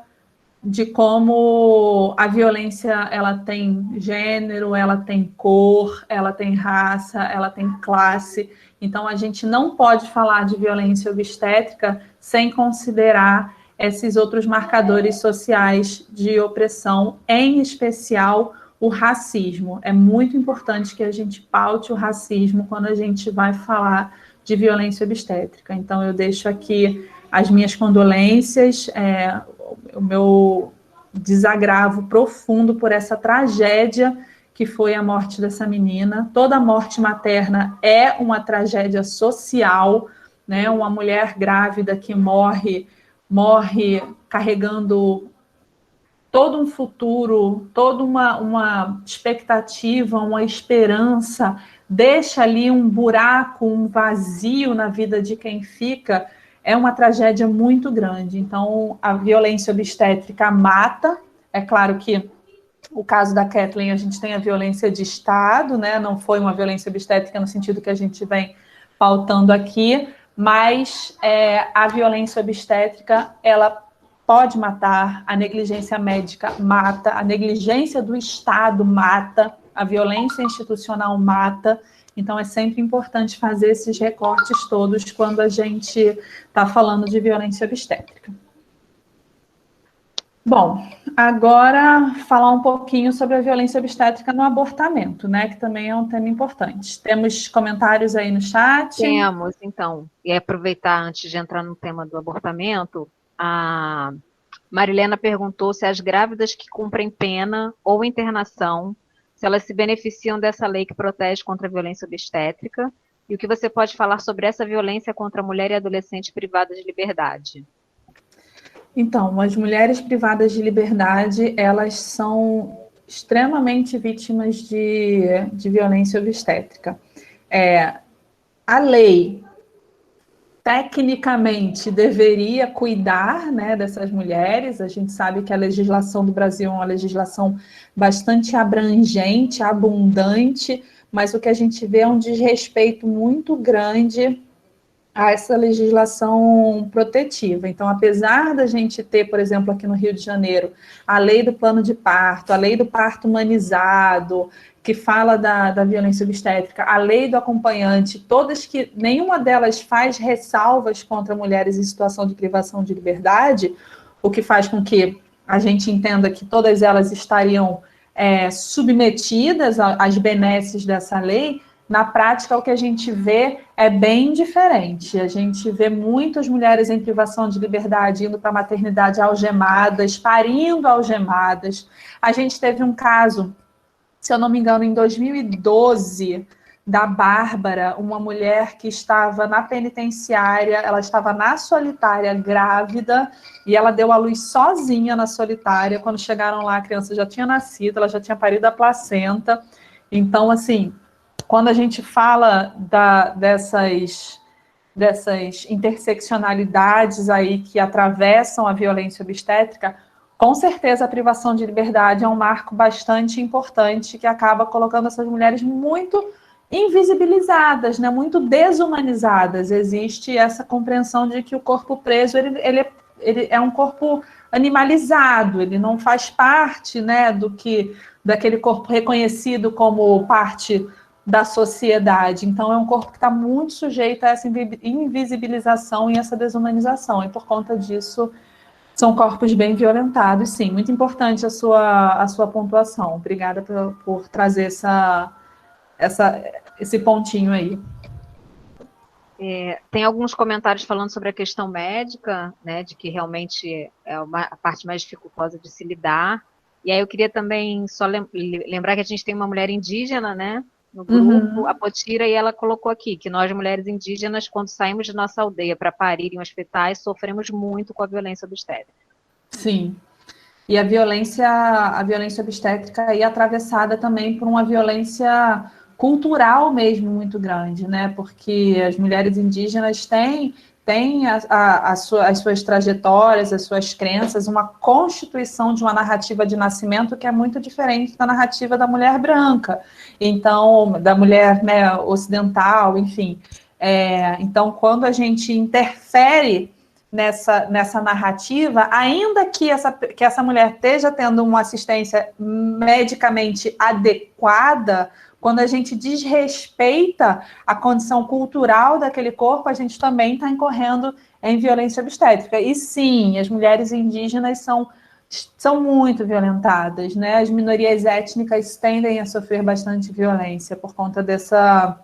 de como a violência, ela tem gênero, ela tem cor, ela tem raça, ela tem classe. Então, a gente não pode falar de violência obstétrica sem considerar esses outros marcadores sociais de opressão, em especial o racismo. É muito importante que a gente paute o racismo quando a gente vai falar de violência obstétrica. Então, eu deixo aqui as minhas condolências, o meu desagravo profundo por essa tragédia que foi a morte dessa menina. Toda morte materna é uma tragédia social, né? Uma mulher grávida que morre carregando todo um futuro, toda uma expectativa, uma esperança, deixa ali um buraco, um vazio na vida de quem fica, é uma tragédia muito grande. Então, a violência obstétrica mata. É claro que o caso da Kathleen, a gente tem a violência de Estado, né? Não foi uma violência obstétrica no sentido que a gente vem pautando aqui, mas a violência obstétrica, ela pode matar, a negligência médica mata, a negligência do Estado mata, a violência institucional mata. Então, é sempre importante fazer esses recortes todos quando a gente está falando de violência obstétrica. Bom, agora falar um pouquinho sobre a violência obstétrica no abortamento, né? Que também é um tema importante. Temos comentários aí no chat? Temos, então. E aproveitar, antes de entrar no tema do abortamento, a Marilena perguntou se as grávidas que cumprem pena ou internação, se elas se beneficiam dessa lei que protege contra a violência obstétrica, e o que você pode falar sobre essa violência contra a mulher e adolescente privada de liberdade. Então, as mulheres privadas de liberdade, elas são extremamente vítimas de violência obstétrica. A lei, tecnicamente, deveria cuidar, né, dessas mulheres. A gente sabe que a legislação do Brasil é uma legislação bastante abrangente, abundante, mas o que a gente vê é um desrespeito muito grande a essa legislação protetiva. Então, apesar da gente ter, por exemplo, aqui no Rio de Janeiro, a lei do plano de parto, a lei do parto humanizado, que fala da violência obstétrica, a lei do acompanhante, todas que nenhuma delas faz ressalvas contra mulheres em situação de privação de liberdade, o que faz com que a gente entenda que todas elas estariam submetidas às benesses dessa lei. Na prática, o que a gente vê é bem diferente. A gente vê muitas mulheres em privação de liberdade indo para a maternidade algemadas, parindo algemadas. A gente teve um caso, se eu não me engano, em 2012, da Bárbara, uma mulher que estava na penitenciária, ela estava na solitária grávida, e ela deu à luz sozinha na solitária. Quando chegaram lá, a criança já tinha nascido, ela já tinha parido a placenta. Então, assim, quando a gente fala dessas interseccionalidades aí que atravessam a violência obstétrica, com certeza a privação de liberdade é um marco bastante importante que acaba colocando essas mulheres muito invisibilizadas, né? Muito desumanizadas. Existe essa compreensão de que o corpo preso ele é um corpo animalizado, ele não faz parte, né, daquele corpo reconhecido como parte da sociedade. Então, é um corpo que está muito sujeito a essa invisibilização e essa desumanização. E, por conta disso, são corpos bem violentados, sim. Muito importante a sua pontuação. Obrigada por trazer esse pontinho aí. Tem alguns comentários falando sobre a questão médica, né, de que realmente é a parte mais dificultosa de se lidar. E aí eu queria também só lembrar que a gente tem uma mulher indígena, né, no grupo, a Potira, e ela colocou aqui que nós, mulheres indígenas, quando saímos de nossa aldeia para parir em hospitais, sofremos muito com a violência obstétrica. Sim. E a violência obstétrica aí atravessada também por uma violência cultural mesmo muito grande, né? Porque as mulheres indígenas têm as suas trajetórias, as suas crenças, uma constituição de uma narrativa de nascimento que é muito diferente da narrativa da mulher branca, então, da mulher, né, ocidental, enfim. Então, quando a gente interfere nessa narrativa, ainda que essa mulher esteja tendo uma assistência medicamente adequada, quando a gente desrespeita a condição cultural daquele corpo, a gente também está incorrendo em violência obstétrica. E sim, as mulheres indígenas são muito violentadas, né? As minorias étnicas tendem a sofrer bastante violência por conta dessa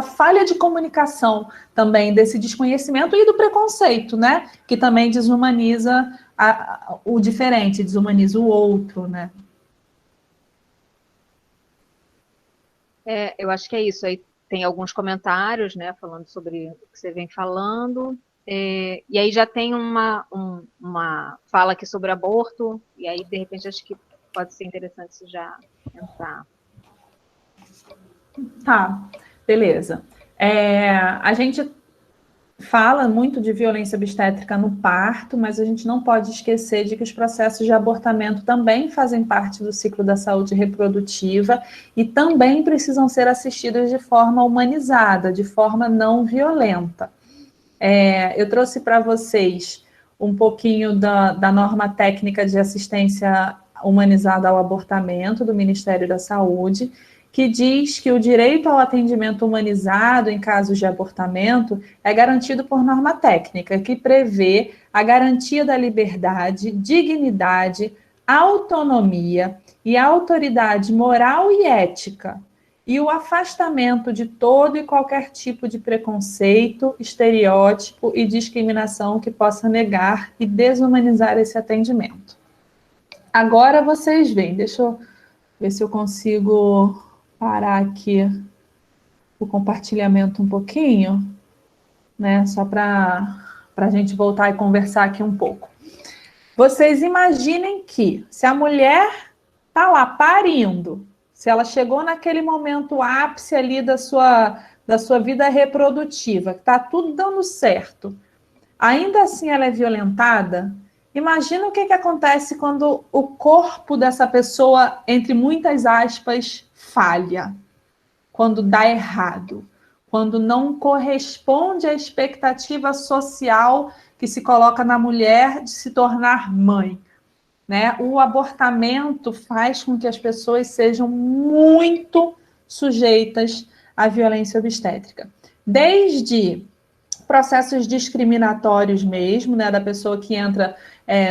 falha de comunicação também, desse desconhecimento e do preconceito, né? Que também desumaniza o diferente, desumaniza o outro, né? Eu acho que é isso. Aí tem alguns comentários, né, falando sobre o que você vem falando. E aí já tem uma fala aqui sobre aborto, e aí, de repente, acho que pode ser interessante isso já entrar. Tá, beleza. A gente fala muito de violência obstétrica no parto, mas a gente não pode esquecer de que os processos de abortamento também fazem parte do ciclo da saúde reprodutiva e também precisam ser assistidos de forma humanizada, de forma não violenta. Eu trouxe para vocês um pouquinho da norma técnica de assistência humanizada ao abortamento do Ministério da Saúde, que diz que o direito ao atendimento humanizado em casos de abortamento é garantido por norma técnica, que prevê a garantia da liberdade, dignidade, autonomia e autoridade moral e ética, e o afastamento de todo e qualquer tipo de preconceito, estereótipo e discriminação que possa negar e desumanizar esse atendimento. Agora vocês veem, deixa eu ver se eu consigo parar aqui o compartilhamento um pouquinho, né? Só para a gente voltar e conversar aqui um pouco. Vocês imaginem que se a mulher está lá parindo, se ela chegou naquele momento ápice ali da sua vida reprodutiva, que está tudo dando certo, ainda assim ela é violentada, imagina o que acontece quando o corpo dessa pessoa, entre muitas aspas, falha, quando dá errado, quando não corresponde à expectativa social que se coloca na mulher de se tornar mãe, né? O abortamento faz com que as pessoas sejam muito sujeitas à violência obstétrica. Desde processos discriminatórios mesmo, né, da pessoa que entra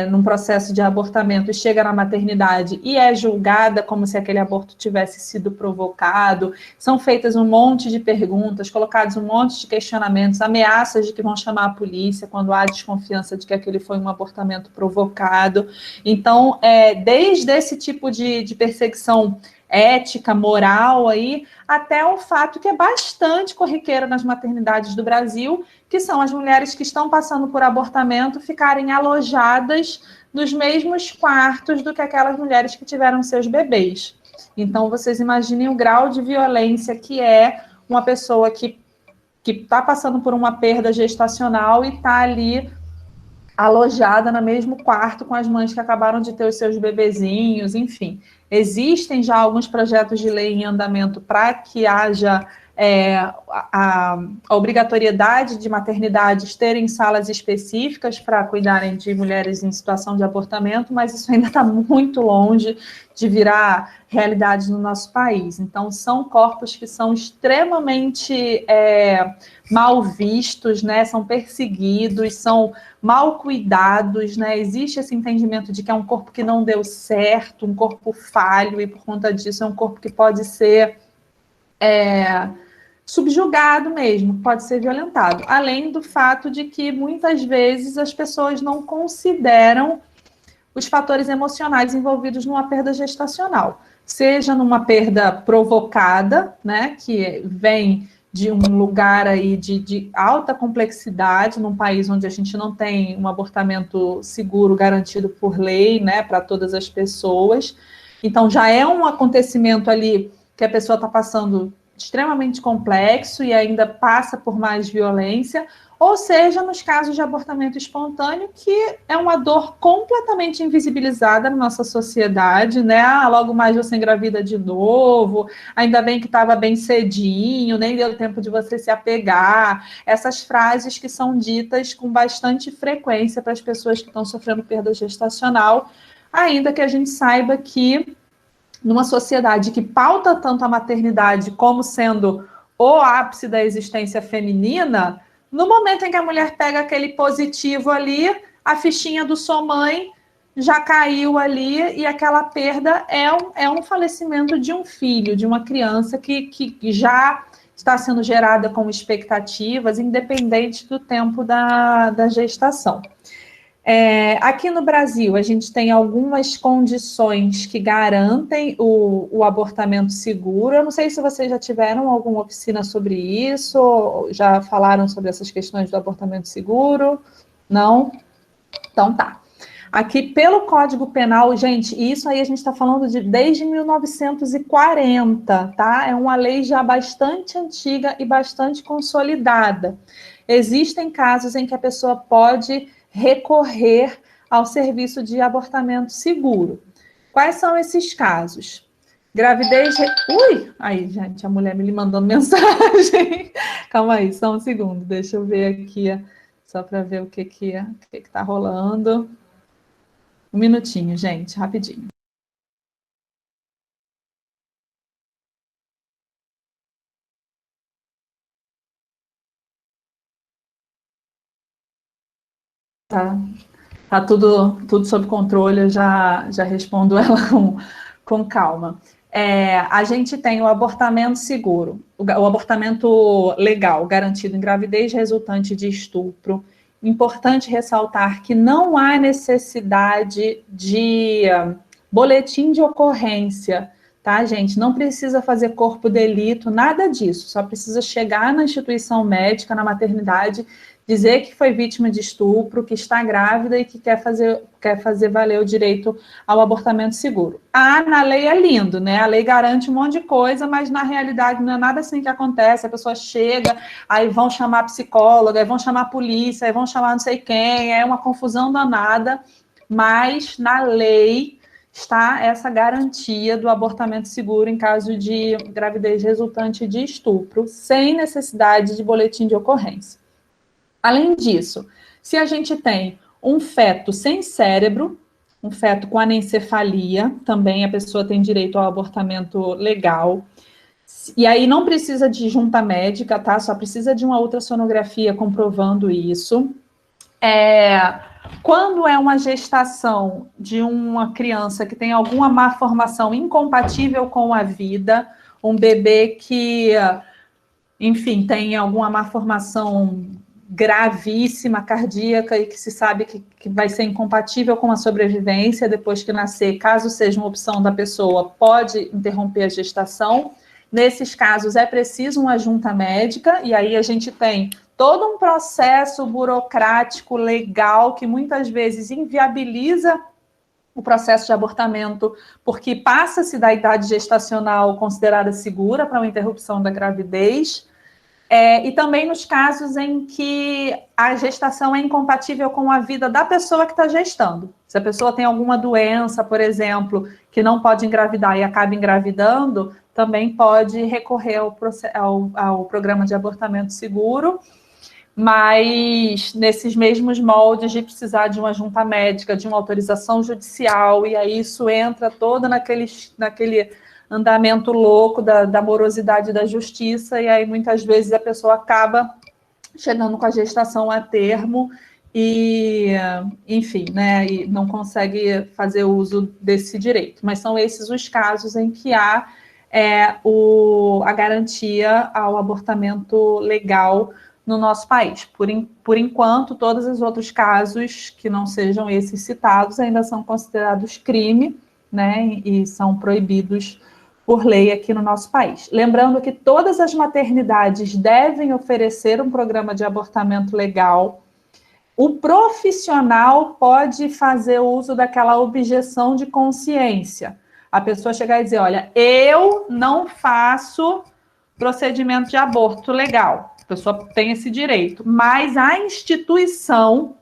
num processo de abortamento e chega na maternidade e é julgada como se aquele aborto tivesse sido provocado, são feitas um monte de perguntas, colocados um monte de questionamentos, ameaças de que vão chamar a polícia quando há desconfiança de que aquele foi um abortamento provocado. Então, desde esse tipo de perseguição ética, moral aí, até o fato que é bastante corriqueiro nas maternidades do Brasil, que são as mulheres que estão passando por abortamento ficarem alojadas nos mesmos quartos do que aquelas mulheres que tiveram seus bebês. Então, vocês imaginem o grau de violência que é uma pessoa que está passando por uma perda gestacional e está ali alojada no mesmo quarto com as mães que acabaram de ter os seus bebezinhos, enfim. Existem já alguns projetos de lei em andamento para que haja a obrigatoriedade de maternidades terem salas específicas para cuidarem de mulheres em situação de abortamento, mas isso ainda está muito longe de virar realidade no nosso país. Então, são corpos que são extremamente mal vistos, né? São perseguidos, são mal cuidados, né? Existe esse entendimento de que é um corpo que não deu certo, um corpo falho, e por conta disso é um corpo que pode ser subjugado mesmo, pode ser violentado. Além do fato de que muitas vezes as pessoas não consideram os fatores emocionais envolvidos numa perda gestacional, seja numa perda provocada, né, que vem de um lugar aí de alta complexidade, num país onde a gente não tem um abortamento seguro garantido por lei, né, para todas as pessoas. Então, já é um acontecimento ali que a pessoa está passando extremamente complexo e ainda passa por mais violência, ou seja, nos casos de abortamento espontâneo, que é uma dor completamente invisibilizada na nossa sociedade, né? Ah, logo mais você engravida de novo, ainda bem que estava bem cedinho, nem deu tempo de você se apegar. Essas frases que são ditas com bastante frequência para as pessoas que estão sofrendo perda gestacional, ainda que a gente saiba que numa sociedade que pauta tanto a maternidade como sendo o ápice da existência feminina, no momento em que a mulher pega aquele positivo ali, a fichinha do sua mãe já caiu ali e aquela perda é um falecimento de um filho, de uma criança que já está sendo gerada com expectativas, independente do tempo da gestação. Aqui no Brasil, a gente tem algumas condições que garantem o abortamento seguro. Eu não sei se vocês já tiveram alguma oficina sobre isso, ou já falaram sobre essas questões do abortamento seguro? Não? Então tá. Aqui, pelo Código Penal, gente, isso aí a gente está falando desde 1940, tá? É uma lei já bastante antiga e bastante consolidada. Existem casos em que a pessoa pode recorrer ao serviço de abortamento seguro. Quais são esses casos? Gravidez... Ui! Aí, gente, a mulher me mandando mensagem. Calma aí, só um segundo. Deixa eu ver aqui, só para ver o que está rolando. Um minutinho, gente, rapidinho. Tá tudo sob controle, eu já respondo ela com calma. A gente tem o abortamento seguro, o abortamento legal, garantido em gravidez resultante de estupro. Importante ressaltar que não há necessidade de boletim de ocorrência, tá, gente? Não precisa fazer corpo de delito, nada disso. Só precisa chegar na instituição médica, na maternidade, dizer que foi vítima de estupro, que está grávida e que quer fazer valer o direito ao abortamento seguro. Na lei é lindo, né? A lei garante um monte de coisa, mas na realidade não é nada assim que acontece. A pessoa chega, aí vão chamar psicóloga, aí vão chamar a polícia, aí vão chamar não sei quem, é uma confusão danada, mas na lei está essa garantia do abortamento seguro em caso de gravidez resultante de estupro, sem necessidade de boletim de ocorrência. Além disso, se a gente tem um feto sem cérebro, um feto com anencefalia, também a pessoa tem direito ao abortamento legal. E aí não precisa de junta médica, tá? Só precisa de uma ultrassonografia comprovando isso. Quando é uma gestação de uma criança que tem alguma malformação incompatível com a vida, um bebê que, enfim, tem alguma malformação gravíssima, cardíaca, e que se sabe que vai ser incompatível com a sobrevivência depois que nascer, caso seja uma opção da pessoa, pode interromper a gestação. Nesses casos, é preciso uma junta médica, e aí a gente tem todo um processo burocrático, legal, que muitas vezes inviabiliza o processo de abortamento, porque passa-se da idade gestacional considerada segura para uma interrupção da gravidez. E também nos casos em que a gestação é incompatível com a vida da pessoa que está gestando. Se a pessoa tem alguma doença, por exemplo, que não pode engravidar e acaba engravidando, também pode recorrer ao programa de abortamento seguro, mas nesses mesmos moldes de precisar de uma junta médica, de uma autorização judicial, e aí isso entra todo naquele andamento louco da morosidade da justiça, e aí muitas vezes a pessoa acaba chegando com a gestação a termo e, enfim, né, e não consegue fazer uso desse direito. Mas são esses os casos em que há a garantia ao abortamento legal no nosso país. Por enquanto, todos os outros casos que não sejam esses citados ainda são considerados crime, né, e são proibidos por lei aqui no nosso país. Lembrando que todas as maternidades devem oferecer um programa de abortamento legal. O profissional pode fazer uso daquela objeção de consciência. A pessoa chegar e dizer, olha, eu não faço procedimento de aborto legal. A pessoa tem esse direito, mas a instituição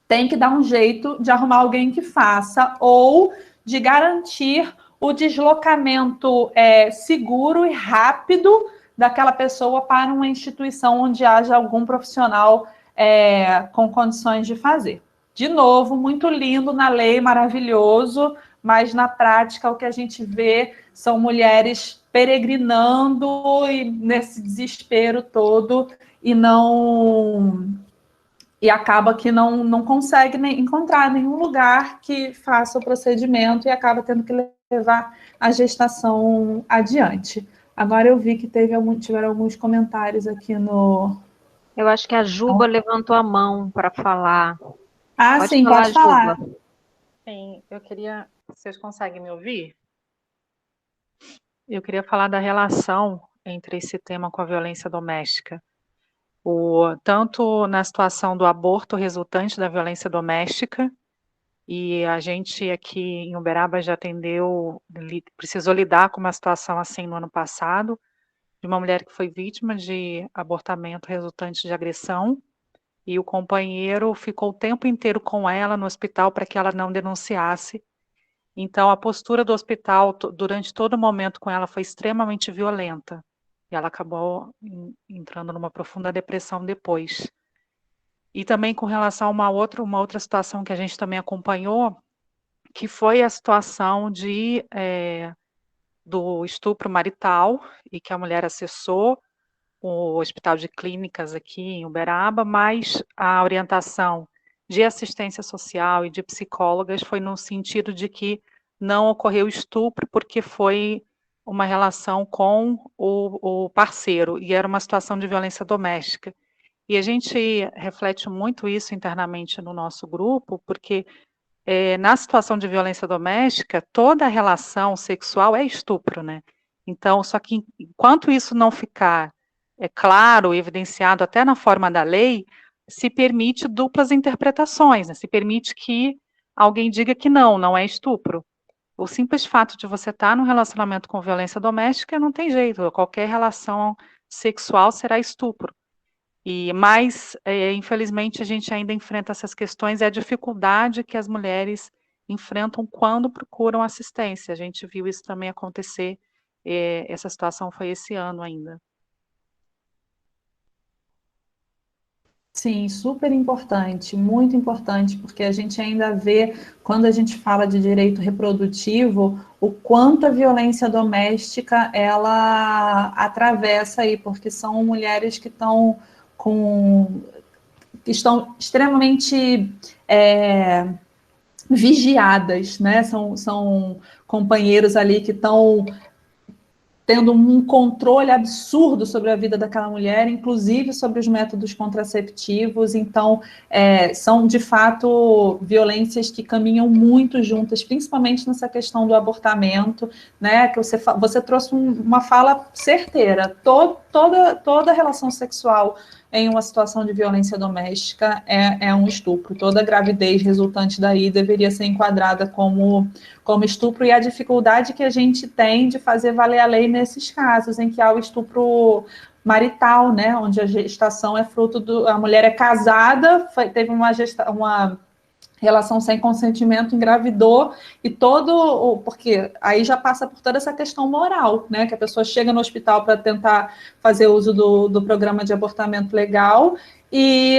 tem que dar um jeito de arrumar alguém que faça ou de garantir o deslocamento seguro e rápido daquela pessoa para uma instituição onde haja algum profissional com condições de fazer. De novo, muito lindo na lei, maravilhoso, mas na prática o que a gente vê são mulheres peregrinando e nesse desespero todo e acaba que não consegue encontrar nenhum lugar que faça o procedimento e acaba tendo que levar a gestação adiante. Agora eu vi que tiveram alguns comentários aqui no... Eu acho que a Juba levantou a mão para falar. Pode falar. Juba. Sim, eu queria... Vocês conseguem me ouvir? Eu queria falar da relação entre esse tema com a violência doméstica. Tanto na situação do aborto resultante da violência doméstica, e a gente aqui em Uberaba já precisou lidar com uma situação assim no ano passado, de uma mulher que foi vítima de abortamento resultante de agressão, e o companheiro ficou o tempo inteiro com ela no hospital para que ela não denunciasse. Então a postura do hospital durante todo o momento com ela foi extremamente violenta. E ela acabou entrando numa profunda depressão depois. E também com relação a uma outra situação que a gente também acompanhou, que foi a situação do estupro marital, e que a mulher acessou o Hospital de Clínicas aqui em Uberaba, mas a orientação de assistência social e de psicólogas foi no sentido de que não ocorreu estupro, porque foi uma relação com o parceiro, e era uma situação de violência doméstica. E a gente reflete muito isso internamente no nosso grupo, porque na situação de violência doméstica, toda relação sexual é estupro, né? Então, só que enquanto isso não ficar claro, evidenciado até na forma da lei, se permite duplas interpretações, né? Se permite que alguém diga que não é estupro. O simples fato de você estar num relacionamento com violência doméstica não tem jeito, qualquer relação sexual será estupro. Mas, infelizmente, a gente ainda enfrenta essas questões e a dificuldade que as mulheres enfrentam quando procuram assistência. A gente viu isso também acontecer, essa situação foi esse ano ainda. Sim, super importante, muito importante, porque a gente ainda vê, quando a gente fala de direito reprodutivo, o quanto a violência doméstica, ela atravessa aí, porque são mulheres que estão extremamente vigiadas, né? São companheiros ali que estão tendo um controle absurdo sobre a vida daquela mulher, inclusive sobre os métodos contraceptivos. Então, são, de fato, violências que caminham muito juntas, principalmente nessa questão do abortamento, né, que você trouxe uma fala certeira. Toda relação sexual em uma situação de violência doméstica é um estupro. Toda gravidez resultante daí deveria ser enquadrada como estupro, e a dificuldade que a gente tem de fazer valer a lei nesses casos em que há o estupro marital, né, onde a gestação é fruto a mulher é casada, teve uma relação sem consentimento, engravidou, e porque aí já passa por toda essa questão moral, né, que a pessoa chega no hospital para tentar fazer uso do programa de abortamento legal, e,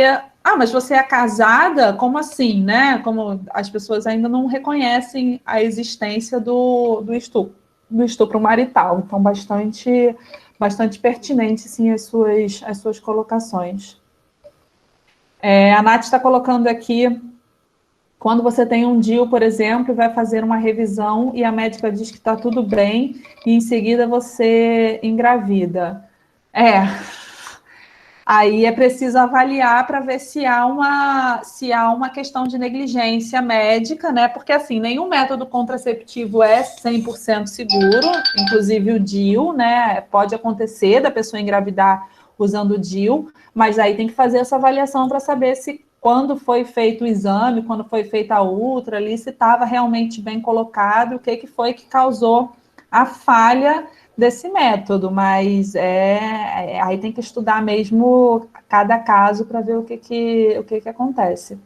mas você é casada? Como assim, né, como as pessoas ainda não reconhecem a existência do estupro marital, então bastante pertinente, sim, as suas colocações. A Nath está colocando aqui: quando você tem um DIU, por exemplo, vai fazer uma revisão e a médica diz que está tudo bem, e em seguida você engravida. Aí é preciso avaliar para ver se há uma questão de negligência médica, né? Porque, assim, nenhum método contraceptivo é 100% seguro, inclusive o DIU, né? Pode acontecer da pessoa engravidar usando o DIU, mas aí tem que fazer essa avaliação para saber se, quando foi feito o exame, quando foi feita a ultra ali, se estava realmente bem colocado, o que foi que causou a falha desse método, mas aí tem que estudar mesmo cada caso para ver o que acontece.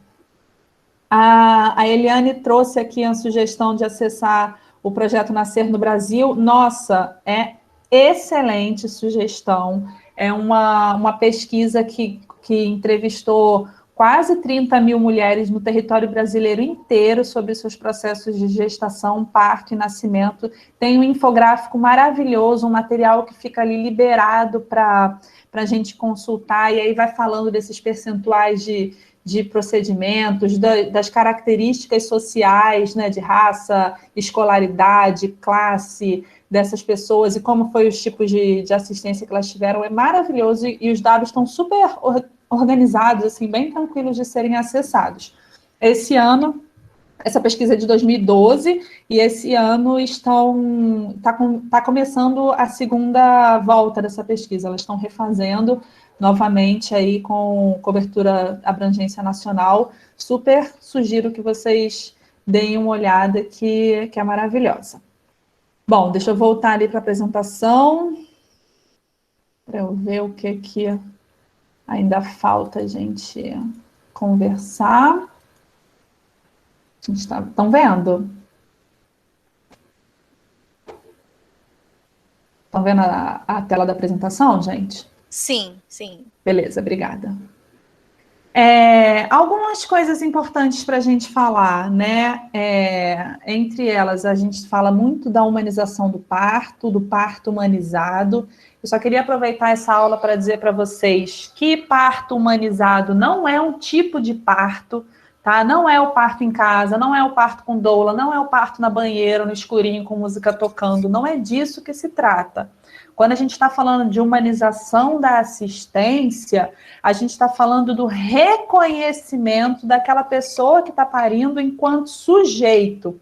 A Eliane trouxe aqui a sugestão de acessar o projeto Nascer no Brasil. Nossa, é excelente sugestão. É uma pesquisa que entrevistou quase 30 mil mulheres no território brasileiro inteiro sobre seus processos de gestação, parto e nascimento. Tem um infográfico maravilhoso, um material que fica ali liberado para a gente consultar, e aí vai falando desses percentuais de procedimentos, das características sociais, né, de raça, escolaridade, classe dessas pessoas, e como foi os tipos de assistência que elas tiveram. É maravilhoso, e os dados estão super organizados, assim, bem tranquilos de serem acessados. Esse ano, essa pesquisa é de 2012, e esse ano está começando a segunda volta dessa pesquisa. Elas estão refazendo novamente aí com cobertura abrangência nacional. Super sugiro que vocês deem uma olhada, que é maravilhosa. Bom, deixa eu voltar ali para a apresentação, para eu ver o que ainda falta a gente conversar. Estão vendo? Estão vendo a tela da apresentação, gente? Sim, sim. Beleza, obrigada. Algumas coisas importantes para a gente falar, né? Entre elas, a gente fala muito da humanização do parto humanizado. Eu só queria aproveitar essa aula para dizer para vocês que parto humanizado não é um tipo de parto, tá? Não é o parto em casa, não é o parto com doula, não é o parto na banheira, no escurinho, com música tocando. Não é disso que se trata. Quando a gente está falando de humanização da assistência, a gente está falando do reconhecimento daquela pessoa que está parindo enquanto sujeito.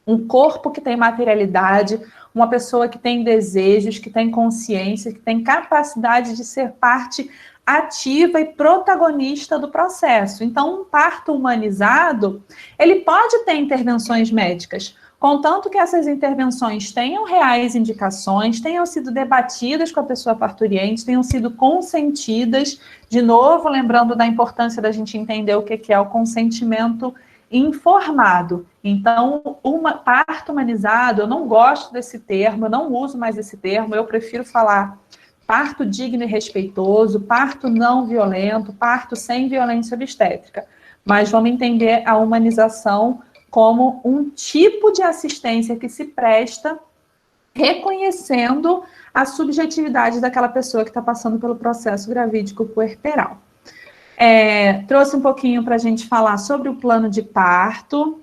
Um corpo que tem materialidade, uma pessoa que tem desejos, que tem consciência, que tem capacidade de ser parte ativa e protagonista do processo. Então, um parto humanizado, ele pode ter intervenções médicas, contanto que essas intervenções tenham reais indicações, tenham sido debatidas com a pessoa parturiente, tenham sido consentidas, de novo, lembrando da importância da gente entender o que é o consentimento informado. Então, parto humanizado, eu não gosto desse termo, eu não uso mais esse termo, eu prefiro falar parto digno e respeitoso, parto não violento, parto sem violência obstétrica. Mas vamos entender a humanização como um tipo de assistência que se presta reconhecendo a subjetividade daquela pessoa que está passando pelo processo gravídico puerperal. Trouxe um pouquinho para a gente falar sobre o plano de parto.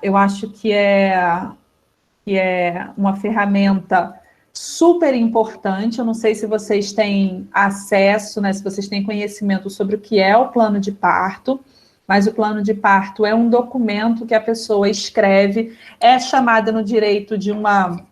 Eu acho que é uma ferramenta super importante. Eu não sei se vocês têm acesso, né, se vocês têm conhecimento sobre o que é o plano de parto, mas o plano de parto é um documento que a pessoa escreve, é chamada no direito de uma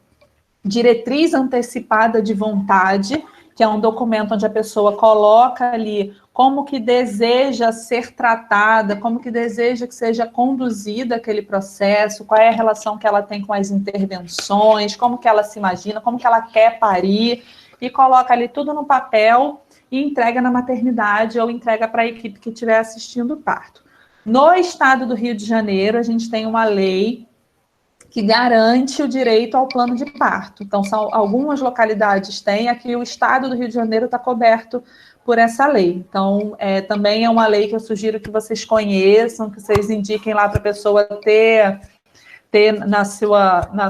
diretriz antecipada de vontade, que é um documento onde a pessoa coloca ali como que deseja ser tratada, como que deseja que seja conduzida aquele processo, qual é a relação que ela tem com as intervenções, como que ela se imagina, como que ela quer parir. e coloca ali tudo no papel e entrega na maternidade ou entrega para a equipe que estiver assistindo o parto. No estado do Rio de Janeiro, a gente tem uma lei que garante o direito ao plano de parto. Então, algumas localidades têm, aqui o estado do Rio de Janeiro está coberto por essa lei. Então, também é uma lei que eu sugiro que vocês conheçam, que vocês indiquem lá para a pessoa ter na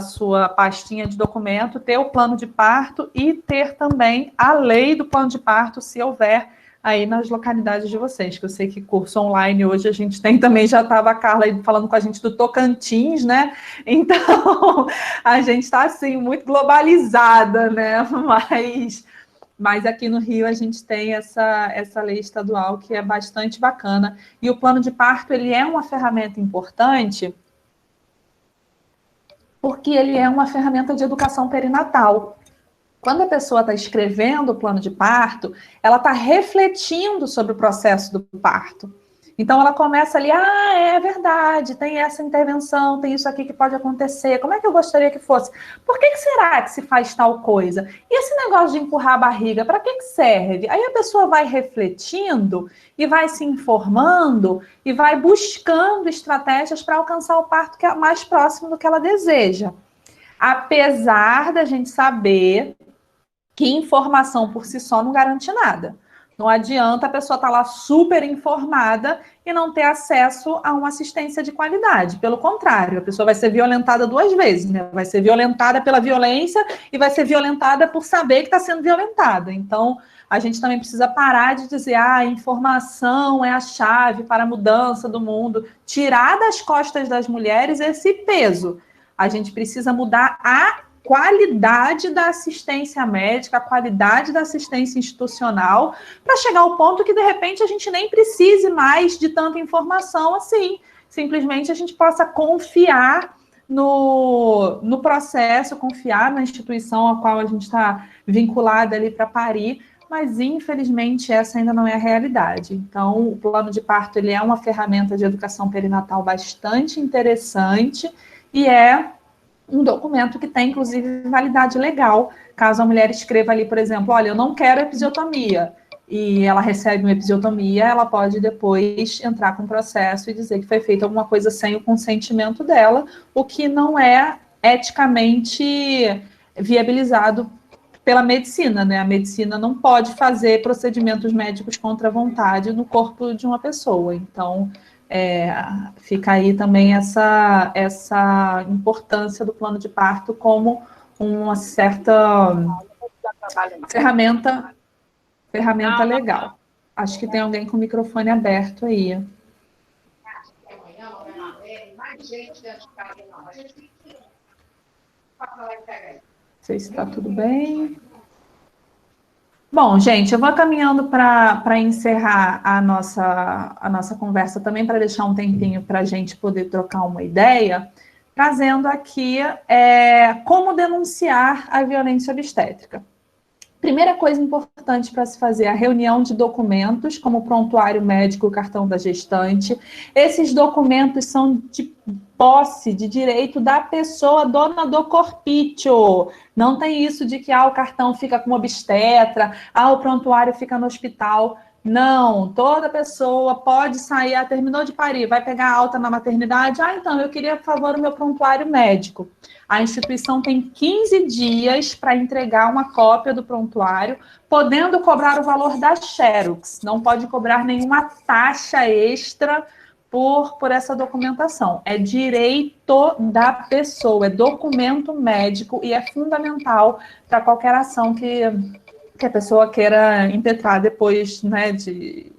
sua pastinha de documento, ter o plano de parto e ter também a lei do plano de parto, se houver aí nas localidades de vocês, que eu sei que curso online hoje a gente tem também, já estava a Carla aí falando com a gente do Tocantins, né? Então, a gente está, assim, muito globalizada, né? Mas aqui no Rio a gente tem essa lei estadual que é bastante bacana. E o plano de parto, ele é uma ferramenta importante porque ele é uma ferramenta de educação perinatal. Quando a pessoa está escrevendo o plano de parto, ela está refletindo sobre o processo do parto. Então, ela começa ali, é verdade, tem essa intervenção, tem isso aqui que pode acontecer, como é que eu gostaria que fosse? Por que será que se faz tal coisa? E esse negócio de empurrar a barriga, para que serve? Aí a pessoa vai refletindo e vai se informando e vai buscando estratégias para alcançar o parto que é mais próximo do que ela deseja. Apesar da gente saber que informação por si só não garante nada. Não adianta a pessoa estar lá super informada e não ter acesso a uma assistência de qualidade. Pelo contrário, a pessoa vai ser violentada duas vezes, né? Vai ser violentada pela violência e vai ser violentada por saber que está sendo violentada. Então, a gente também precisa parar de dizer a informação é a chave para a mudança do mundo. Tirar das costas das mulheres esse peso. A gente precisa mudar a qualidade da assistência médica, a qualidade da assistência institucional, para chegar ao ponto que, de repente, a gente nem precise mais de tanta informação assim. Simplesmente a gente possa confiar no processo, confiar na instituição a qual a gente está vinculada ali para parir, mas, infelizmente, essa ainda não é a realidade. Então, o plano de parto ele é uma ferramenta de educação perinatal bastante interessante e é um documento que tem, inclusive, validade legal. Caso a mulher escreva ali, por exemplo, olha, eu não quero episiotomia, e ela recebe uma episiotomia, ela pode depois entrar com o processo e dizer que foi feita alguma coisa sem o consentimento dela, o que não é eticamente viabilizado pela medicina, né? A medicina não pode fazer procedimentos médicos contra a vontade no corpo de uma pessoa. Então, fica aí também essa importância do plano de parto como uma certa ferramenta legal. Acho que tem alguém com o microfone aberto aí. Não sei se está tudo bem. Bom, gente, eu vou caminhando para encerrar a nossa conversa também, para deixar um tempinho para a gente poder trocar uma ideia, trazendo aqui como denunciar a violência obstétrica. Primeira coisa importante para se fazer, a reunião de documentos, como o prontuário médico, o cartão da gestante. Esses documentos são de posse, de direito da pessoa dona do corpício. Não tem isso de que o cartão fica com obstetra, o prontuário fica no hospital. Não, toda pessoa pode sair, terminou de parir, vai pegar alta na maternidade, então, eu queria, por favor, o meu prontuário médico. A instituição tem 15 dias para entregar uma cópia do prontuário, podendo cobrar o valor da Xerox, não pode cobrar nenhuma taxa extra por essa documentação. É direito da pessoa, é documento médico e é fundamental para qualquer ação que a pessoa queira impetrar depois, né, de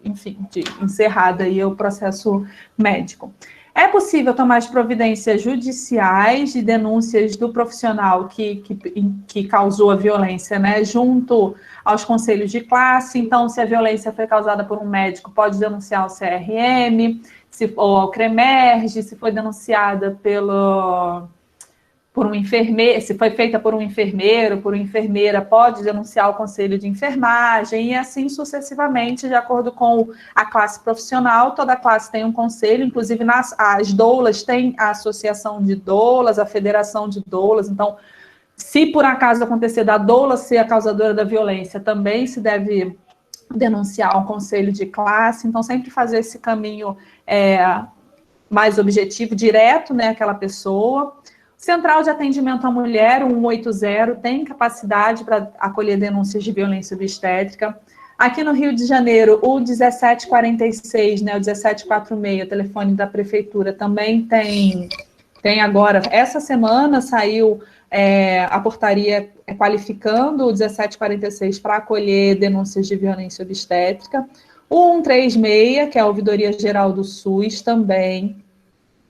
encerrado aí o processo médico. É possível tomar as providências judiciais de denúncias do profissional que causou a violência, né, junto aos conselhos de classe. Então, se a violência foi causada por um médico, pode denunciar ao CRM, ou ao CREMERGE, se foi denunciada por um enfermeiro, se foi feita por um enfermeiro, por uma enfermeira, pode denunciar o conselho de enfermagem, e assim sucessivamente, de acordo com a classe profissional. Toda classe tem um conselho, inclusive as doulas têm a associação de doulas, a federação de doulas. Então, Se por acaso acontecer da doula ser a causadora da violência, também se deve denunciar ao conselho de classe. Então, sempre fazer esse caminho mais objetivo, direto, né, àquela pessoa. Central de Atendimento à Mulher, 180, tem capacidade para acolher denúncias de violência obstétrica. Aqui no Rio de Janeiro, o 1746, né, o 1746, o telefone da prefeitura, também tem agora, essa semana saiu a portaria qualificando o 1746 para acolher denúncias de violência obstétrica. O 136, que é a Ouvidoria Geral do SUS, também.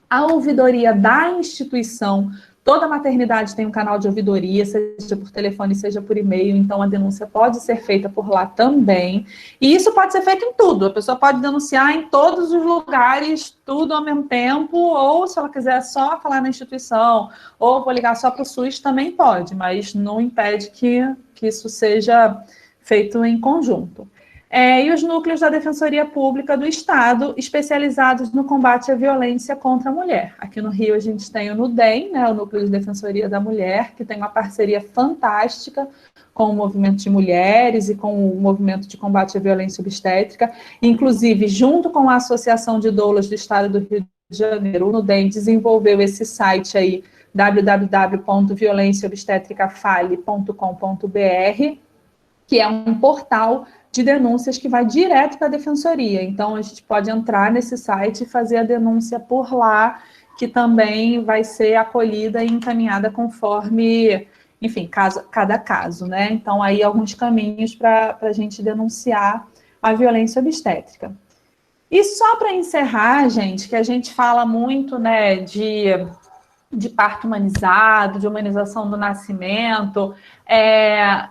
A ouvidoria da instituição, toda maternidade tem um canal de ouvidoria, seja por telefone, seja por e-mail, então a denúncia pode ser feita por lá também. E isso pode ser feito em tudo, a pessoa pode denunciar em todos os lugares, tudo ao mesmo tempo, ou se ela quiser só falar na instituição, ou vou ligar só para o SUS, também pode, mas não impede que isso seja feito em conjunto. E os núcleos da Defensoria Pública do Estado, especializados no combate à violência contra a mulher. Aqui no Rio a gente tem o NUDEM, né, o Núcleo de Defensoria da Mulher, que tem uma parceria fantástica com o movimento de mulheres e com o movimento de combate à violência obstétrica. Inclusive, junto com a Associação de Doulas do Estado do Rio de Janeiro, o NUDEM desenvolveu esse site aí, www.violenciaobstetricafale.com.br, que é um portal de denúncias que vai direto para a defensoria. Então, a gente pode entrar nesse site e fazer a denúncia por lá, que também vai ser acolhida e encaminhada conforme, enfim, cada caso, né? Então, aí alguns caminhos para a gente denunciar a violência obstétrica. E só para encerrar, gente, que a gente fala muito, né, de parto humanizado, de humanização do nascimento,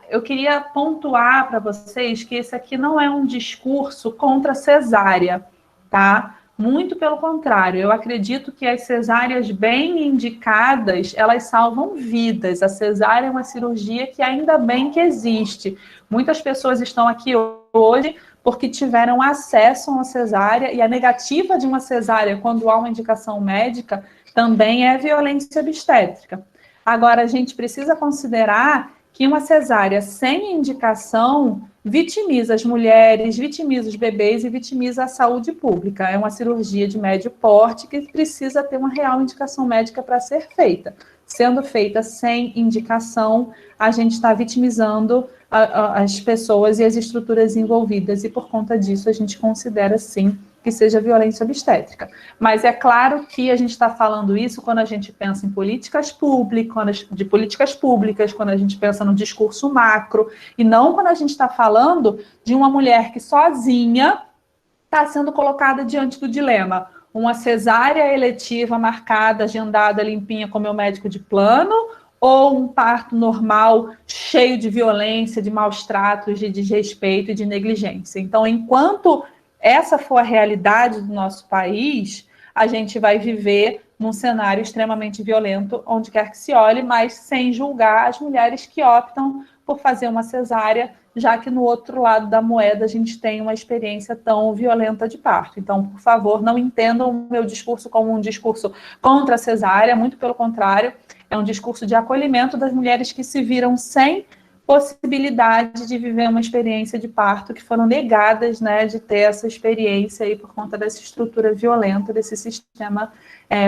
eu queria pontuar para vocês que esse aqui não é um discurso contra a cesárea, tá? Muito pelo contrário, eu acredito que as cesáreas bem indicadas, elas salvam vidas. A cesárea é uma cirurgia que ainda bem que existe. Muitas pessoas estão aqui hoje porque tiveram acesso a uma cesárea, e a negativa de uma cesárea, quando há uma indicação médica, também é violência obstétrica. Agora, a gente precisa considerar que uma cesárea sem indicação vitimiza as mulheres, vitimiza os bebês e vitimiza a saúde pública. É uma cirurgia de médio porte que precisa ter uma real indicação médica para ser feita. Sendo feita sem indicação, a gente está vitimizando as pessoas e as estruturas envolvidas, e por conta disso a gente considera, sim, que seja violência obstétrica. Mas é claro que a gente está falando isso quando a gente pensa em políticas públicas, quando a gente pensa no discurso macro, e não quando a gente está falando de uma mulher que sozinha está sendo colocada diante do dilema. Uma cesárea eletiva marcada, agendada, limpinha com meu médico de plano, ou um parto normal, cheio de violência, de maus tratos, de desrespeito e de negligência. Então, enquanto essa for a realidade do nosso país, a gente vai viver num cenário extremamente violento, onde quer que se olhe, mas sem julgar as mulheres que optam por fazer uma cesárea, já que no outro lado da moeda a gente tem uma experiência tão violenta de parto. Então, por favor, não entendam o meu discurso como um discurso contra a cesárea, muito pelo contrário, é um discurso de acolhimento das mulheres que se viram sem possibilidade de viver uma experiência de parto, que foram negadas, né, de ter essa experiência aí por conta dessa estrutura violenta, desse sistema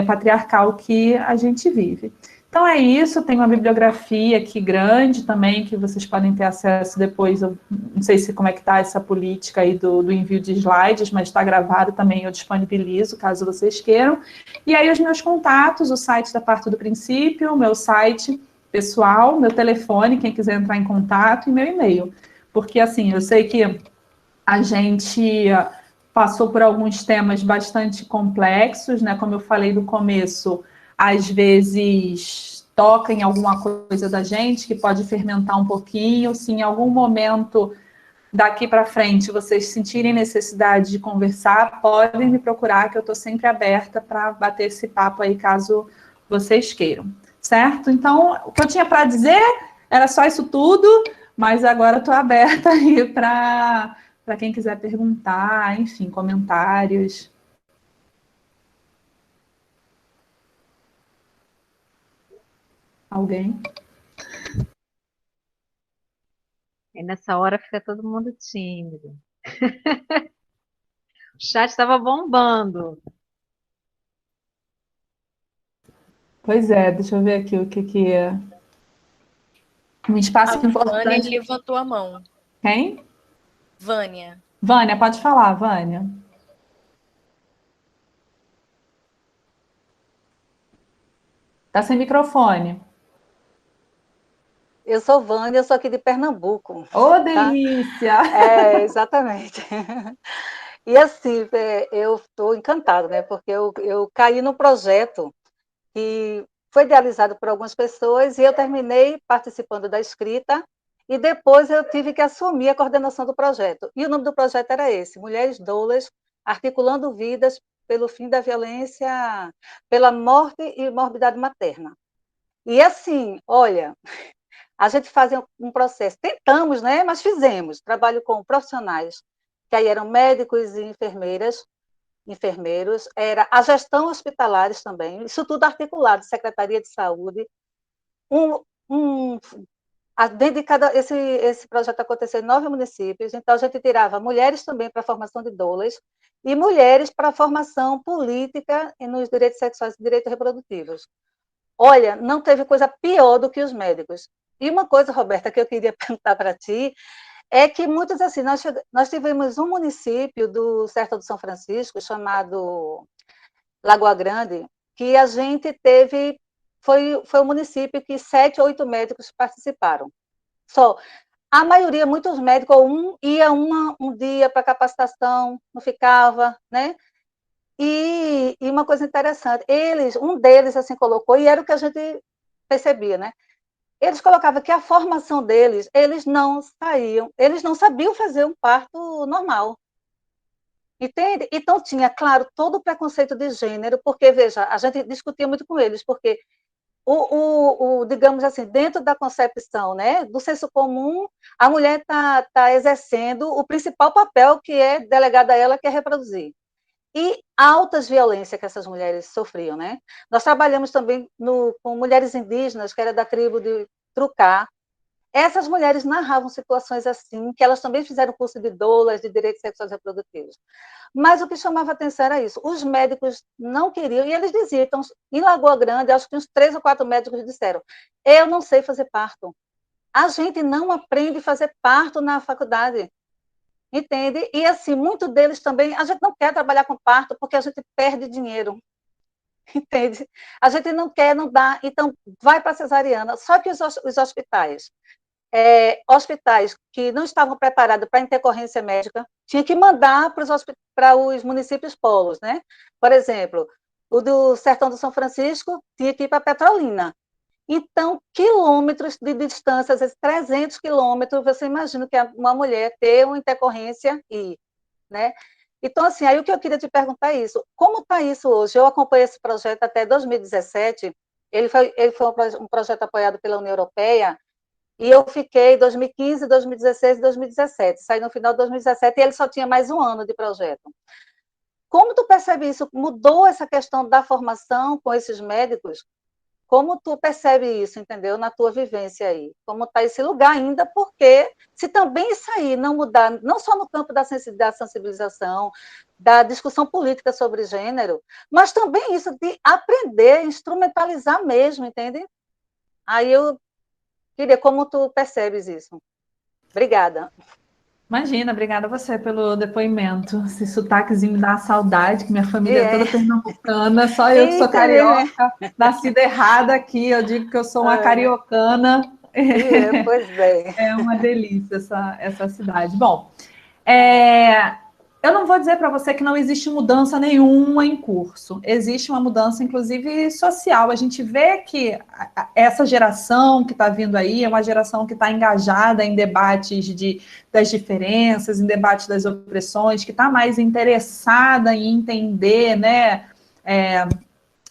patriarcal que a gente vive. Então é isso, tem uma bibliografia aqui grande também, que vocês podem ter acesso depois, eu não sei como é que está essa política aí do envio de slides, mas está gravado também, eu disponibilizo, caso vocês queiram. E aí os meus contatos, o site da Parto do Princípio, o meu site pessoal, meu telefone, quem quiser entrar em contato, e meu e-mail. Porque, assim, eu sei que a gente passou por alguns temas bastante complexos, né? Como eu falei no começo, às vezes toca em alguma coisa da gente que pode fermentar um pouquinho. Se em algum momento daqui para frente vocês sentirem necessidade de conversar, podem me procurar, que eu estou sempre aberta para bater esse papo aí, caso vocês queiram. Certo? Então, o que eu tinha para dizer era só isso tudo, mas agora estou aberta aí para quem quiser perguntar, enfim, comentários. Alguém? E nessa hora fica todo mundo tímido. O chat estava bombando. Pois é, deixa eu ver aqui o que é. Um espaço importante. Vânia levantou a mão. Quem? Vânia. Vânia, pode falar, Vânia. Tá sem microfone. Eu sou Vânia, eu sou aqui de Pernambuco. Ô, delícia! Tá? Exatamente. E assim, eu estou encantada, né? Porque eu caí no projeto que foi idealizado por algumas pessoas e eu terminei participando da escrita e depois eu tive que assumir a coordenação do projeto. E o nome do projeto era esse, Mulheres Doulas, Articulando Vidas pelo Fim da Violência, pela Morte e Morbidade Materna. E assim, olha, a gente fazia um processo, tentamos, né, mas fizemos, trabalho com profissionais, que aí eram médicos e enfermeiros, era a gestão hospitalares também, isso tudo articulado, Secretaria de Saúde, dentro de esse projeto aconteceu em 9 municípios, então a gente tirava mulheres também para a formação de doulas e mulheres para a formação política nos direitos sexuais e direitos reprodutivos. Olha, não teve coisa pior do que os médicos. E uma coisa, Roberta, que eu queria perguntar para ti, é que muitos, assim, nós tivemos um município do Sertão do São Francisco, chamado Lagoa Grande, que a gente teve, foi um município que 7 ou 8 médicos participaram. Só. A maioria, muitos médicos, ia um dia para capacitação, não ficava, né? E uma coisa interessante, um deles assim colocou, e era o que a gente percebia, né? Eles colocavam que a formação deles, eles não sabiam fazer um parto normal. Entende? Então tinha, claro, todo o preconceito de gênero, porque, veja, a gente discutia muito com eles, porque digamos assim, dentro da concepção, né, do senso comum, a mulher tá exercendo o principal papel que é delegado a ela, que é reproduzir. E altas violências que essas mulheres sofriam, né? Nós trabalhamos também com mulheres indígenas, que era da tribo de Trucá. Essas mulheres narravam situações assim, que elas também fizeram curso de doulas, de direitos sexuais e reprodutivos. Mas o que chamava atenção era isso. Os médicos não queriam, e eles diziam, então, em Lagoa Grande, acho que uns 3 ou 4 médicos disseram, eu não sei fazer parto. A gente não aprende a fazer parto na faculdade. Entende? E, assim, muito deles também, a gente não quer trabalhar com parto porque a gente perde dinheiro. Entende? A gente não quer, não dá, então vai para a cesariana. Só que os hospitais, hospitais que não estavam preparados para intercorrência médica, tinha que mandar para os municípios polos, né? Por exemplo, o do Sertão do São Francisco tinha que ir para Petrolina. Então, quilômetros de distância, às vezes 300 quilômetros, você imagina que uma mulher ter uma intercorrência né? Então, assim, aí o que eu queria te perguntar é isso. Como está isso hoje? Eu acompanhei esse projeto até 2017, ele foi um projeto apoiado pela União Europeia, e eu fiquei 2015, 2016 e 2017. Saí no final de 2017 e ele só tinha mais um ano de projeto. Como tu percebe isso? Mudou essa questão da formação com esses médicos? Como tu percebe isso, entendeu? Na tua vivência aí. Como está esse lugar ainda, porque se também isso aí não mudar, não só no campo da sensibilização, da discussão política sobre gênero, mas também isso de aprender, instrumentalizar mesmo, entende? Aí eu queria, como tu percebes isso? Obrigada. Imagina, obrigada a você pelo depoimento. Esse sotaquezinho me dá uma saudade, que minha família é toda pernambucana, só eu que sou carioca, nascida errada aqui, eu digo que eu sou uma cariocana. Pois bem. É uma delícia essa cidade. Bom, eu não vou dizer para você que não existe mudança nenhuma em curso. Existe uma mudança, inclusive, social. A gente vê que essa geração que está vindo aí é uma geração que está engajada em debates das diferenças, em debates das opressões, que está mais interessada em entender, né,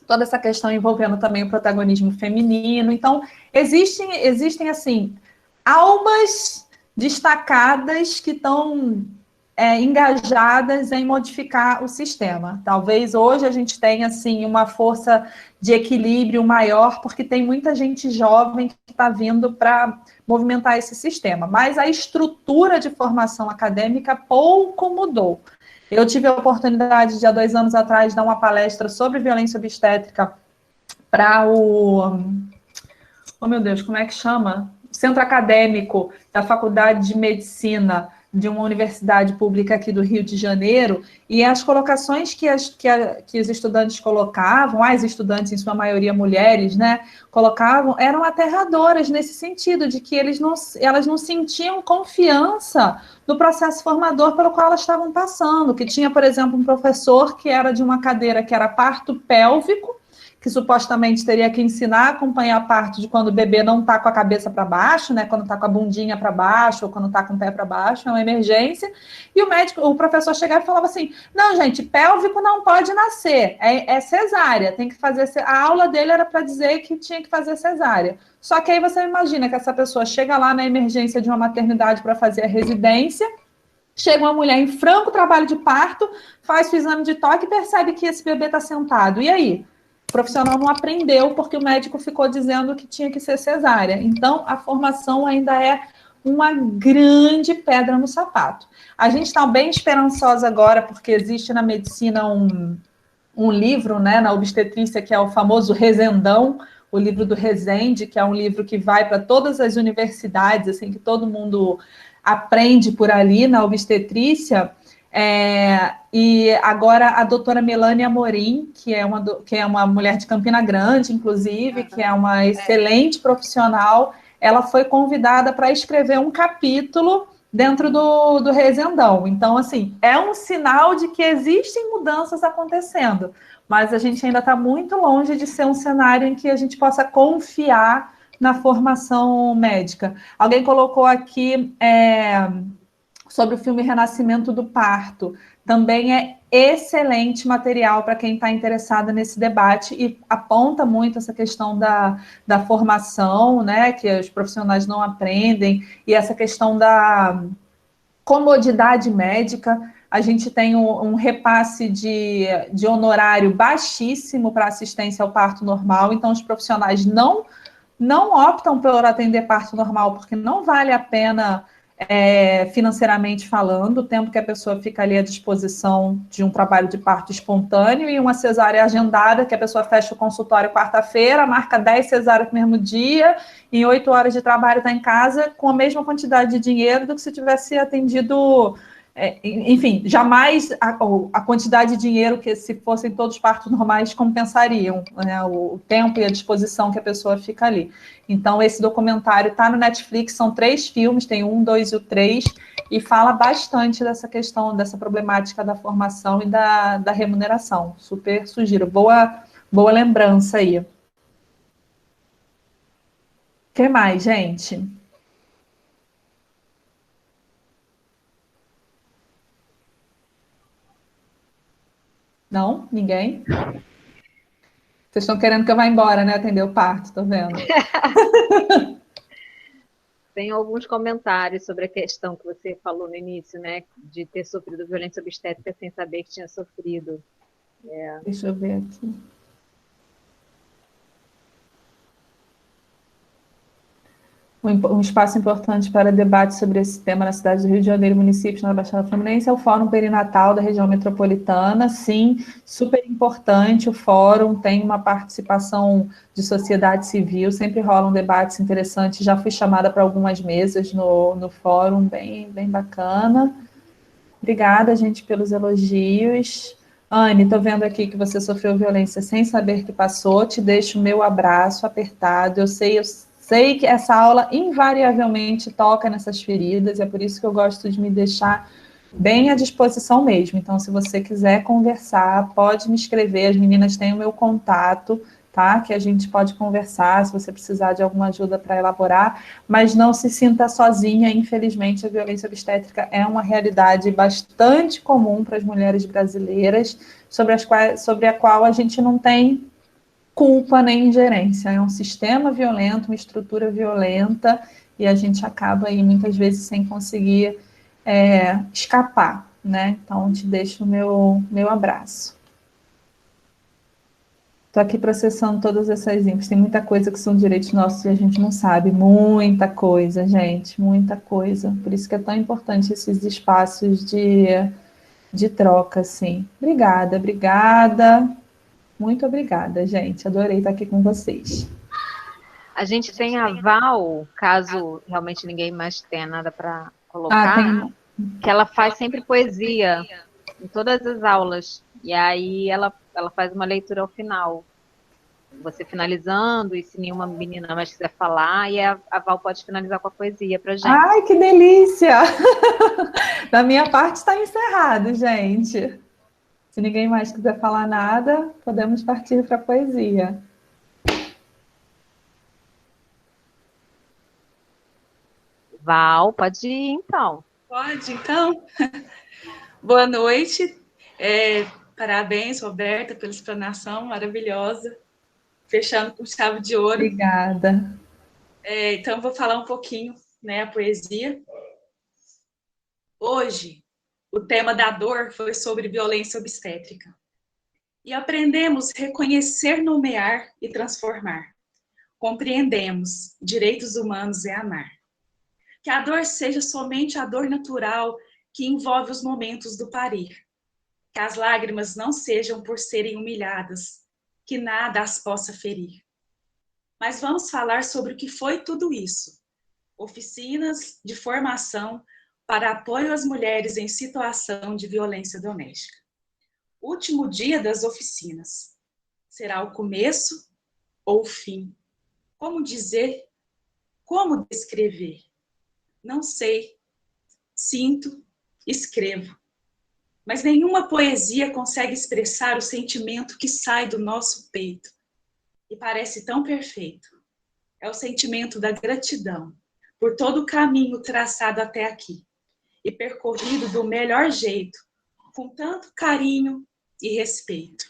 toda essa questão envolvendo também o protagonismo feminino. Então, existem assim, almas destacadas que estão engajadas em modificar o sistema. Talvez hoje a gente tenha assim, uma força de equilíbrio maior, porque tem muita gente jovem que está vindo para movimentar esse sistema. Mas a estrutura de formação acadêmica pouco mudou. Eu tive a oportunidade de, há 2 anos atrás, dar uma palestra sobre violência obstétrica para o... Oh, meu Deus, como é que chama? Centro Acadêmico da Faculdade de Medicina de uma universidade pública aqui do Rio de Janeiro, e as colocações que os estudantes colocavam, as estudantes, em sua maioria mulheres, né, colocavam, eram aterradoras nesse sentido, de que elas não sentiam confiança no processo formador pelo qual elas estavam passando, que tinha, por exemplo, um professor que era de uma cadeira que era parto pélvico, que supostamente teria que ensinar a acompanhar a parte de quando o bebê não está com a cabeça para baixo, né, quando está com a bundinha para baixo, ou quando está com o pé para baixo, é uma emergência, e o professor chegava e falava assim, não, gente, pélvico não pode nascer, é cesárea, tem que fazer, a aula dele era para dizer que tinha que fazer cesárea, só que aí você imagina que essa pessoa chega lá na emergência de uma maternidade para fazer a residência, chega uma mulher em franco trabalho de parto, faz o exame de toque e percebe que esse bebê está sentado, e aí? O profissional não aprendeu porque o médico ficou dizendo que tinha que ser cesárea. Então, a formação ainda é uma grande pedra no sapato. A gente está bem esperançosa agora, porque existe na medicina um livro, né, na obstetrícia, que é o famoso Rezendão, o livro do Rezende, que é um livro que vai para todas as universidades, assim, que todo mundo aprende por ali na obstetrícia. E agora a doutora Melânia Amorim, que é uma mulher de Campina Grande, inclusive, que é uma excelente profissional, ela foi convidada para escrever um capítulo dentro do Rezendão. Então, assim, é um sinal de que existem mudanças acontecendo, mas a gente ainda está muito longe de ser um cenário em que a gente possa confiar na formação médica. Alguém colocou aqui... sobre o filme Renascimento do Parto. Também é excelente material para quem está interessado nesse debate e aponta muito essa questão da formação, né, que os profissionais não aprendem, e essa questão da comodidade médica. A gente tem um repasse de honorário baixíssimo para assistência ao parto normal, então os profissionais não optam por atender parto normal, porque não vale a pena... financeiramente falando, o tempo que a pessoa fica ali à disposição de um trabalho de parto espontâneo e uma cesárea agendada, que a pessoa fecha o consultório quarta-feira, marca 10 cesáreas no mesmo dia, em 8 horas de trabalho está em casa, com a mesma quantidade de dinheiro do que se tivesse atendido... enfim, jamais a quantidade de dinheiro que, se fossem todos partos normais, compensariam, né, o tempo e a disposição que a pessoa fica ali. Então, esse documentário está no Netflix, são 3 filmes, tem 1, 2 e o 3, e fala bastante dessa questão, dessa problemática da formação e da remuneração. Super sugiro. Boa lembrança aí. O que mais, gente? Não? Ninguém? Vocês estão querendo que eu vá embora, né? Atender o parto, tô vendo. Tem alguns comentários sobre a questão que você falou no início, né? De ter sofrido violência obstétrica sem saber que tinha sofrido. Deixa eu ver aqui. Um espaço importante para debate sobre esse tema na cidade do Rio de Janeiro, municípios na Baixada Fluminense, é o Fórum Perinatal da região metropolitana. Sim, super importante o fórum, tem uma participação de sociedade civil, sempre rolam debates interessantes, já fui chamada para algumas mesas no fórum, bem bacana. Obrigada, gente, pelos elogios. Anne, estou vendo aqui que você sofreu violência sem saber que passou, te deixo o meu abraço apertado, eu sei que essa aula invariavelmente toca nessas feridas, e é por isso que eu gosto de me deixar bem à disposição mesmo. Então, se você quiser conversar, pode me escrever, as meninas têm o meu contato, tá? Que a gente pode conversar, se você precisar de alguma ajuda para elaborar, mas não se sinta sozinha, infelizmente a violência obstétrica é uma realidade bastante comum para as mulheres brasileiras, sobre a qual a gente não tem culpa nem ingerência, é um sistema violento, uma estrutura violenta, e a gente acaba aí muitas vezes sem conseguir escapar, né? Então, te deixo o meu abraço. Estou aqui processando todas essas infos. Tem muita coisa que são direitos nossos e a gente não sabe. Muita coisa, gente. Muita coisa. Por isso que é tão importante esses espaços de troca, assim. Obrigada, obrigada. Muito obrigada, gente. Adorei estar aqui com vocês. A gente tem a Val, caso realmente ninguém mais tenha nada para colocar, que ela faz sempre poesia em todas as aulas. E aí ela faz uma leitura ao final. Você finalizando, e se nenhuma menina mais quiser falar, e a Val pode finalizar com a poesia pra gente. Ai, que delícia! Da minha parte está encerrado, gente. Se ninguém mais quiser falar nada, podemos partir para a poesia. Val, pode ir, então. Pode, então. Boa noite. Parabéns, Roberta, pela explanação maravilhosa. Fechando com chave de ouro. Obrigada. Então, vou falar um pouquinho, né, a poesia. Hoje, o tema da dor foi sobre violência obstétrica. E aprendemos a reconhecer, nomear e transformar. Compreendemos, direitos humanos é amar. Que a dor seja somente a dor natural que envolve os momentos do parir. Que as lágrimas não sejam por serem humilhadas, que nada as possa ferir. Mas vamos falar sobre o que foi tudo isso. Oficinas de formação para apoio às mulheres em situação de violência doméstica. Último dia das oficinas. Será o começo ou o fim? Como dizer? Como descrever? Não sei. Sinto, escrevo. Mas nenhuma poesia consegue expressar o sentimento que sai do nosso peito. E parece tão perfeito. É o sentimento da gratidão por todo o caminho traçado até aqui e percorrido do melhor jeito, com tanto carinho e respeito.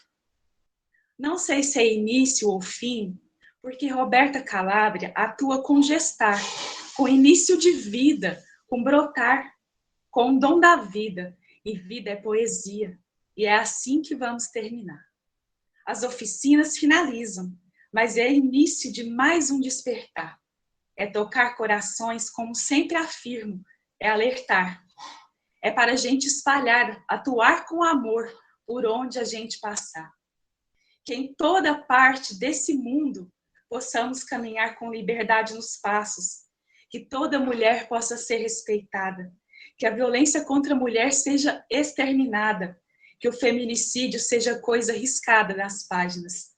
Não sei se é início ou fim, porque Roberta Calabria atua com gestar, com início de vida, com brotar, com o dom da vida, e vida é poesia, e é assim que vamos terminar. As oficinas finalizam, mas é início de mais um despertar. É tocar corações, como sempre afirmo, é alertar. É para a gente espalhar, atuar com amor por onde a gente passar. Que em toda parte desse mundo possamos caminhar com liberdade nos passos. Que toda mulher possa ser respeitada. Que a violência contra a mulher seja exterminada. Que o feminicídio seja coisa riscada nas páginas.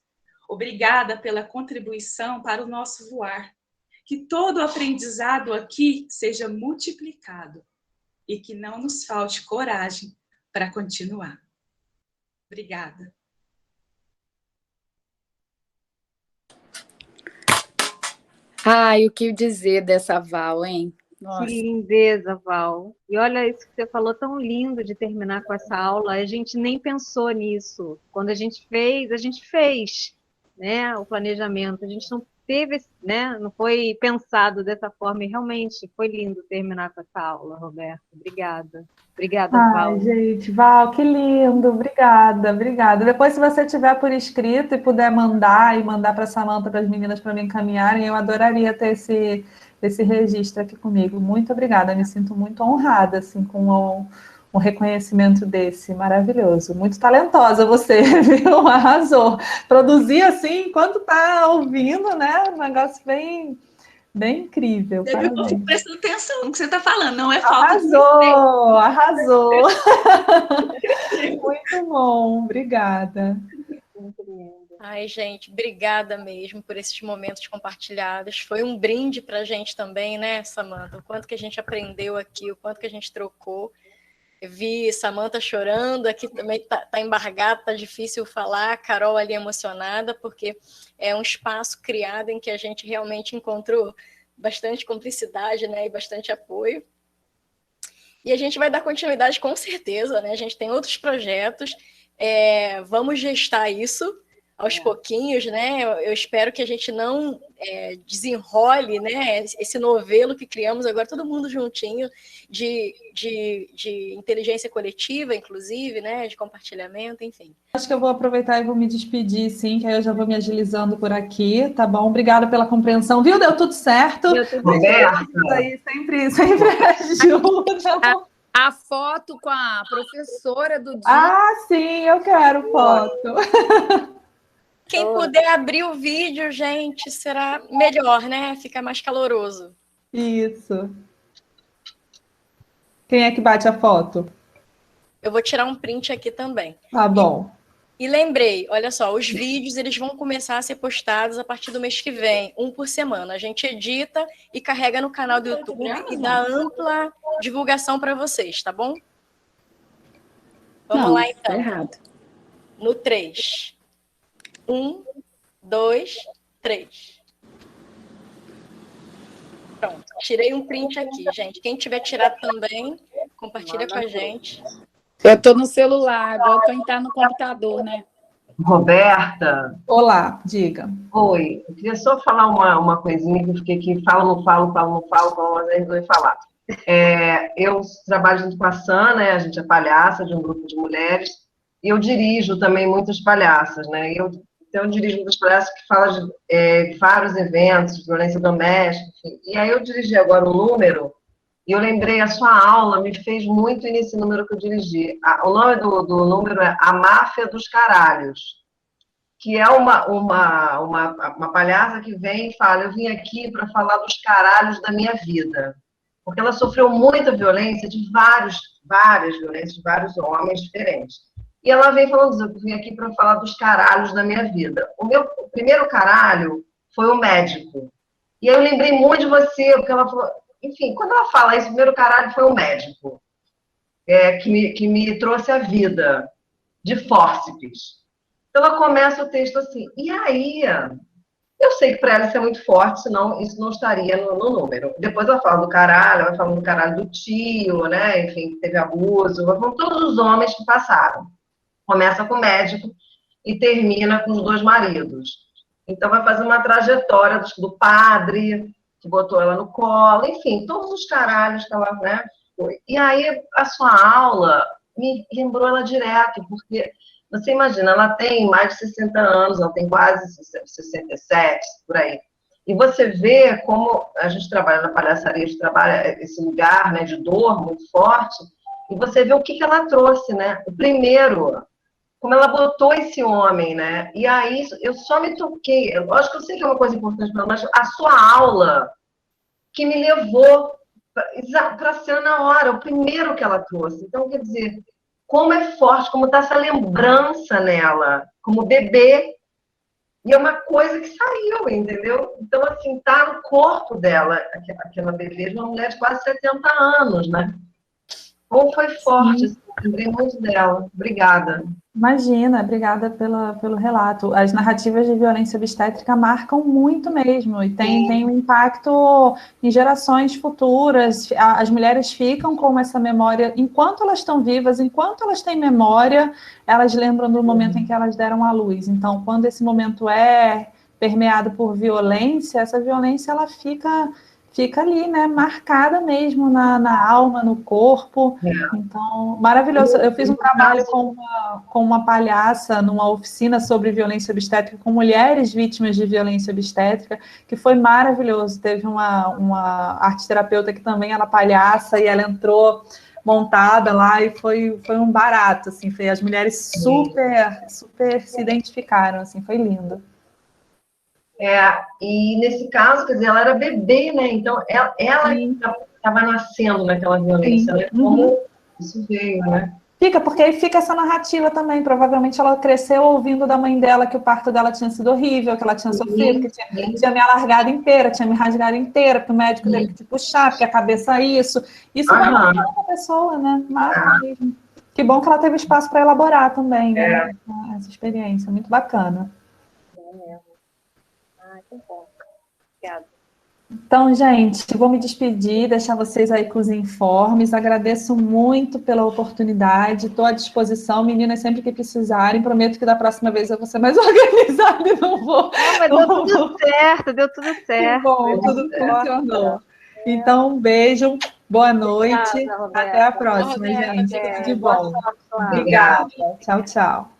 Obrigada pela contribuição para o nosso voar. Que todo o aprendizado aqui seja multiplicado e que não nos falte coragem para continuar. Obrigada. Ai, o que dizer dessa Val, hein? Nossa. Que lindeza, Val. E olha isso que você falou, tão lindo de terminar com essa aula. A gente nem pensou nisso. Quando a gente fez, né, o planejamento. A gente não teve, né, não foi pensado dessa forma. E realmente foi lindo terminar com essa aula, Roberta. Obrigada. Obrigada, Val. Ai, gente, Val, que lindo. Obrigada, obrigada. Depois, se você tiver por escrito e puder mandar para a Samanta, para as meninas, para me encaminharem, eu adoraria ter esse registro aqui comigo. Muito obrigada, me sinto muito honrada, assim, com um reconhecimento desse, maravilhoso. Muito talentosa você, viu? Arrasou. Produzir, assim, enquanto tá ouvindo, né? Um negócio bem incrível. Eu estou prestando atenção no que você está falando, não é falta Arrasou! Muito bom, obrigada. Ai, gente, obrigada mesmo por esses momentos compartilhados. Foi um brinde para a gente também, né, Samanta? O quanto que a gente aprendeu aqui, o quanto que a gente trocou. Eu vi Samanta chorando, aqui também tá embargado, tá difícil falar, a Carol ali emocionada, porque é um espaço criado em que a gente realmente encontrou bastante cumplicidade, né, e bastante apoio. E a gente vai dar continuidade com certeza, né? A gente tem outros projetos, vamos gestar isso, aos pouquinhos, né? Eu espero que a gente não desenrole, né, esse novelo que criamos agora, todo mundo juntinho, de inteligência coletiva, inclusive, né, de compartilhamento, enfim. Acho que eu vou aproveitar e vou me despedir, sim, que aí eu já vou me agilizando por aqui, tá bom? Obrigada pela compreensão, viu? Deu tudo certo. Deu tudo certo. Aí sempre ajuda. A foto com a professora do dia. Ah, sim, eu quero foto. Quem puder abrir o vídeo, gente, será melhor, né? Fica mais caloroso. Isso. Quem é que bate a foto? Eu vou tirar um print aqui também. Tá bom. E lembrei, olha só, os vídeos eles vão começar a ser postados a partir do mês que vem, um por semana. A gente edita e carrega no canal do YouTube e dá ampla divulgação para vocês, tá bom? Vamos lá, então. Tá errado. No 3. 1, 2, 3. Pronto, tirei um print aqui, gente. Quem tiver tirado também, compartilha com a gente. Eu estou no celular, agora estou entrar no computador, né? Roberta. Olá, diga. Oi, eu queria só falar uma coisinha que eu fiquei aqui, falo, mas aí resolvi falar. Eu trabalho junto com a Sam, né? A gente é palhaça de um grupo de mulheres, e eu dirijo também muitas palhaças, né? Então, eu dirijo muitas palhaças que falam de vários eventos, de violência doméstica, enfim. E aí eu dirigi agora um número, e eu lembrei, a sua aula me fez muito nesse número que eu dirigi. O nome do número é A Máfia dos Caralhos, que é uma palhaça que vem e fala, eu vim aqui para falar dos caralhos da minha vida. Porque ela sofreu muita violência de várias violências, de vários homens diferentes. E ela vem falando, eu vim aqui para falar dos caralhos da minha vida. O primeiro caralho foi o médico. E aí eu lembrei muito de você, porque ela falou... Enfim, quando ela fala isso, o primeiro caralho foi o médico, que me trouxe a vida, de fórceps. Então, ela começa o texto assim, e aí, eu sei que para ela isso é muito forte, senão isso não estaria no número. Depois ela fala do caralho, ela fala do caralho do tio, né, enfim, que teve abuso, vão todos os homens que passaram. Começa com o médico e termina com os 2 maridos. Então, vai fazer uma trajetória do padre... que botou ela no colo, enfim, todos os caralhos que ela, né, foi. E aí, a sua aula me lembrou ela direto, porque, você imagina, ela tem mais de 60 anos, ela tem quase 67, por aí. E você vê como a gente trabalha na palhaçaria, a gente trabalha esse lugar, né, de dor muito forte, e você vê o que ela trouxe, né? O primeiro, como ela botou esse homem, né? E aí, eu só me toquei. Lógico que eu sei que é uma coisa importante para ela, mas a sua aula que me levou para a cena na hora, o primeiro que ela trouxe. Então, quer dizer, como é forte, como está essa lembrança nela, como bebê. E é uma coisa que saiu, entendeu? Então, assim, tá no corpo dela, aquela bebê de uma mulher de quase 70 anos, né? Como foi forte, assim, lembrei muito dela. Obrigada. Imagina, obrigada pelo relato. As narrativas de violência obstétrica marcam muito mesmo, e tem um impacto em gerações futuras. As mulheres ficam com essa memória, enquanto elas estão vivas, enquanto elas têm memória, elas lembram do momento em que elas deram à luz. Então, quando esse momento é permeado por violência, essa violência ela fica ali, né, marcada mesmo na alma, no corpo. Então, maravilhoso. Eu fiz um trabalho com uma palhaça numa oficina sobre violência obstétrica com mulheres vítimas de violência obstétrica, que foi maravilhoso. Teve uma arteterapeuta que também era palhaça e ela entrou montada lá e foi um barato, assim, as mulheres super se identificaram, assim, foi lindo. E nesse caso, quer dizer, ela era bebê, né? Então, ela estava nascendo naquela violência, né? Como isso veio, né? Porque aí fica essa narrativa também. Provavelmente ela cresceu ouvindo da mãe dela que o parto dela tinha sido horrível, que ela tinha sofrido, que tinha me alargado inteira, tinha me rasgado inteira, que o médico teve que te puxar, porque a cabeça é isso. Isso vai marcar a pessoa, né? Marca mesmo. Que bom que ela teve espaço para elaborar também, né? Essa experiência, muito bacana. É mesmo. Que bom. Obrigada. Então, gente, vou me despedir, deixar vocês aí com os informes. Agradeço muito pela oportunidade, estou à disposição. Meninas, sempre que precisarem, prometo que da próxima vez eu vou ser mais organizada e não vou. Não, mas deu tudo certo, deu tudo certo. Bom, tudo funcionou. Então, um beijo, boa noite. Até a próxima, gente. Tudo de bom. Obrigada. Tchau, tchau.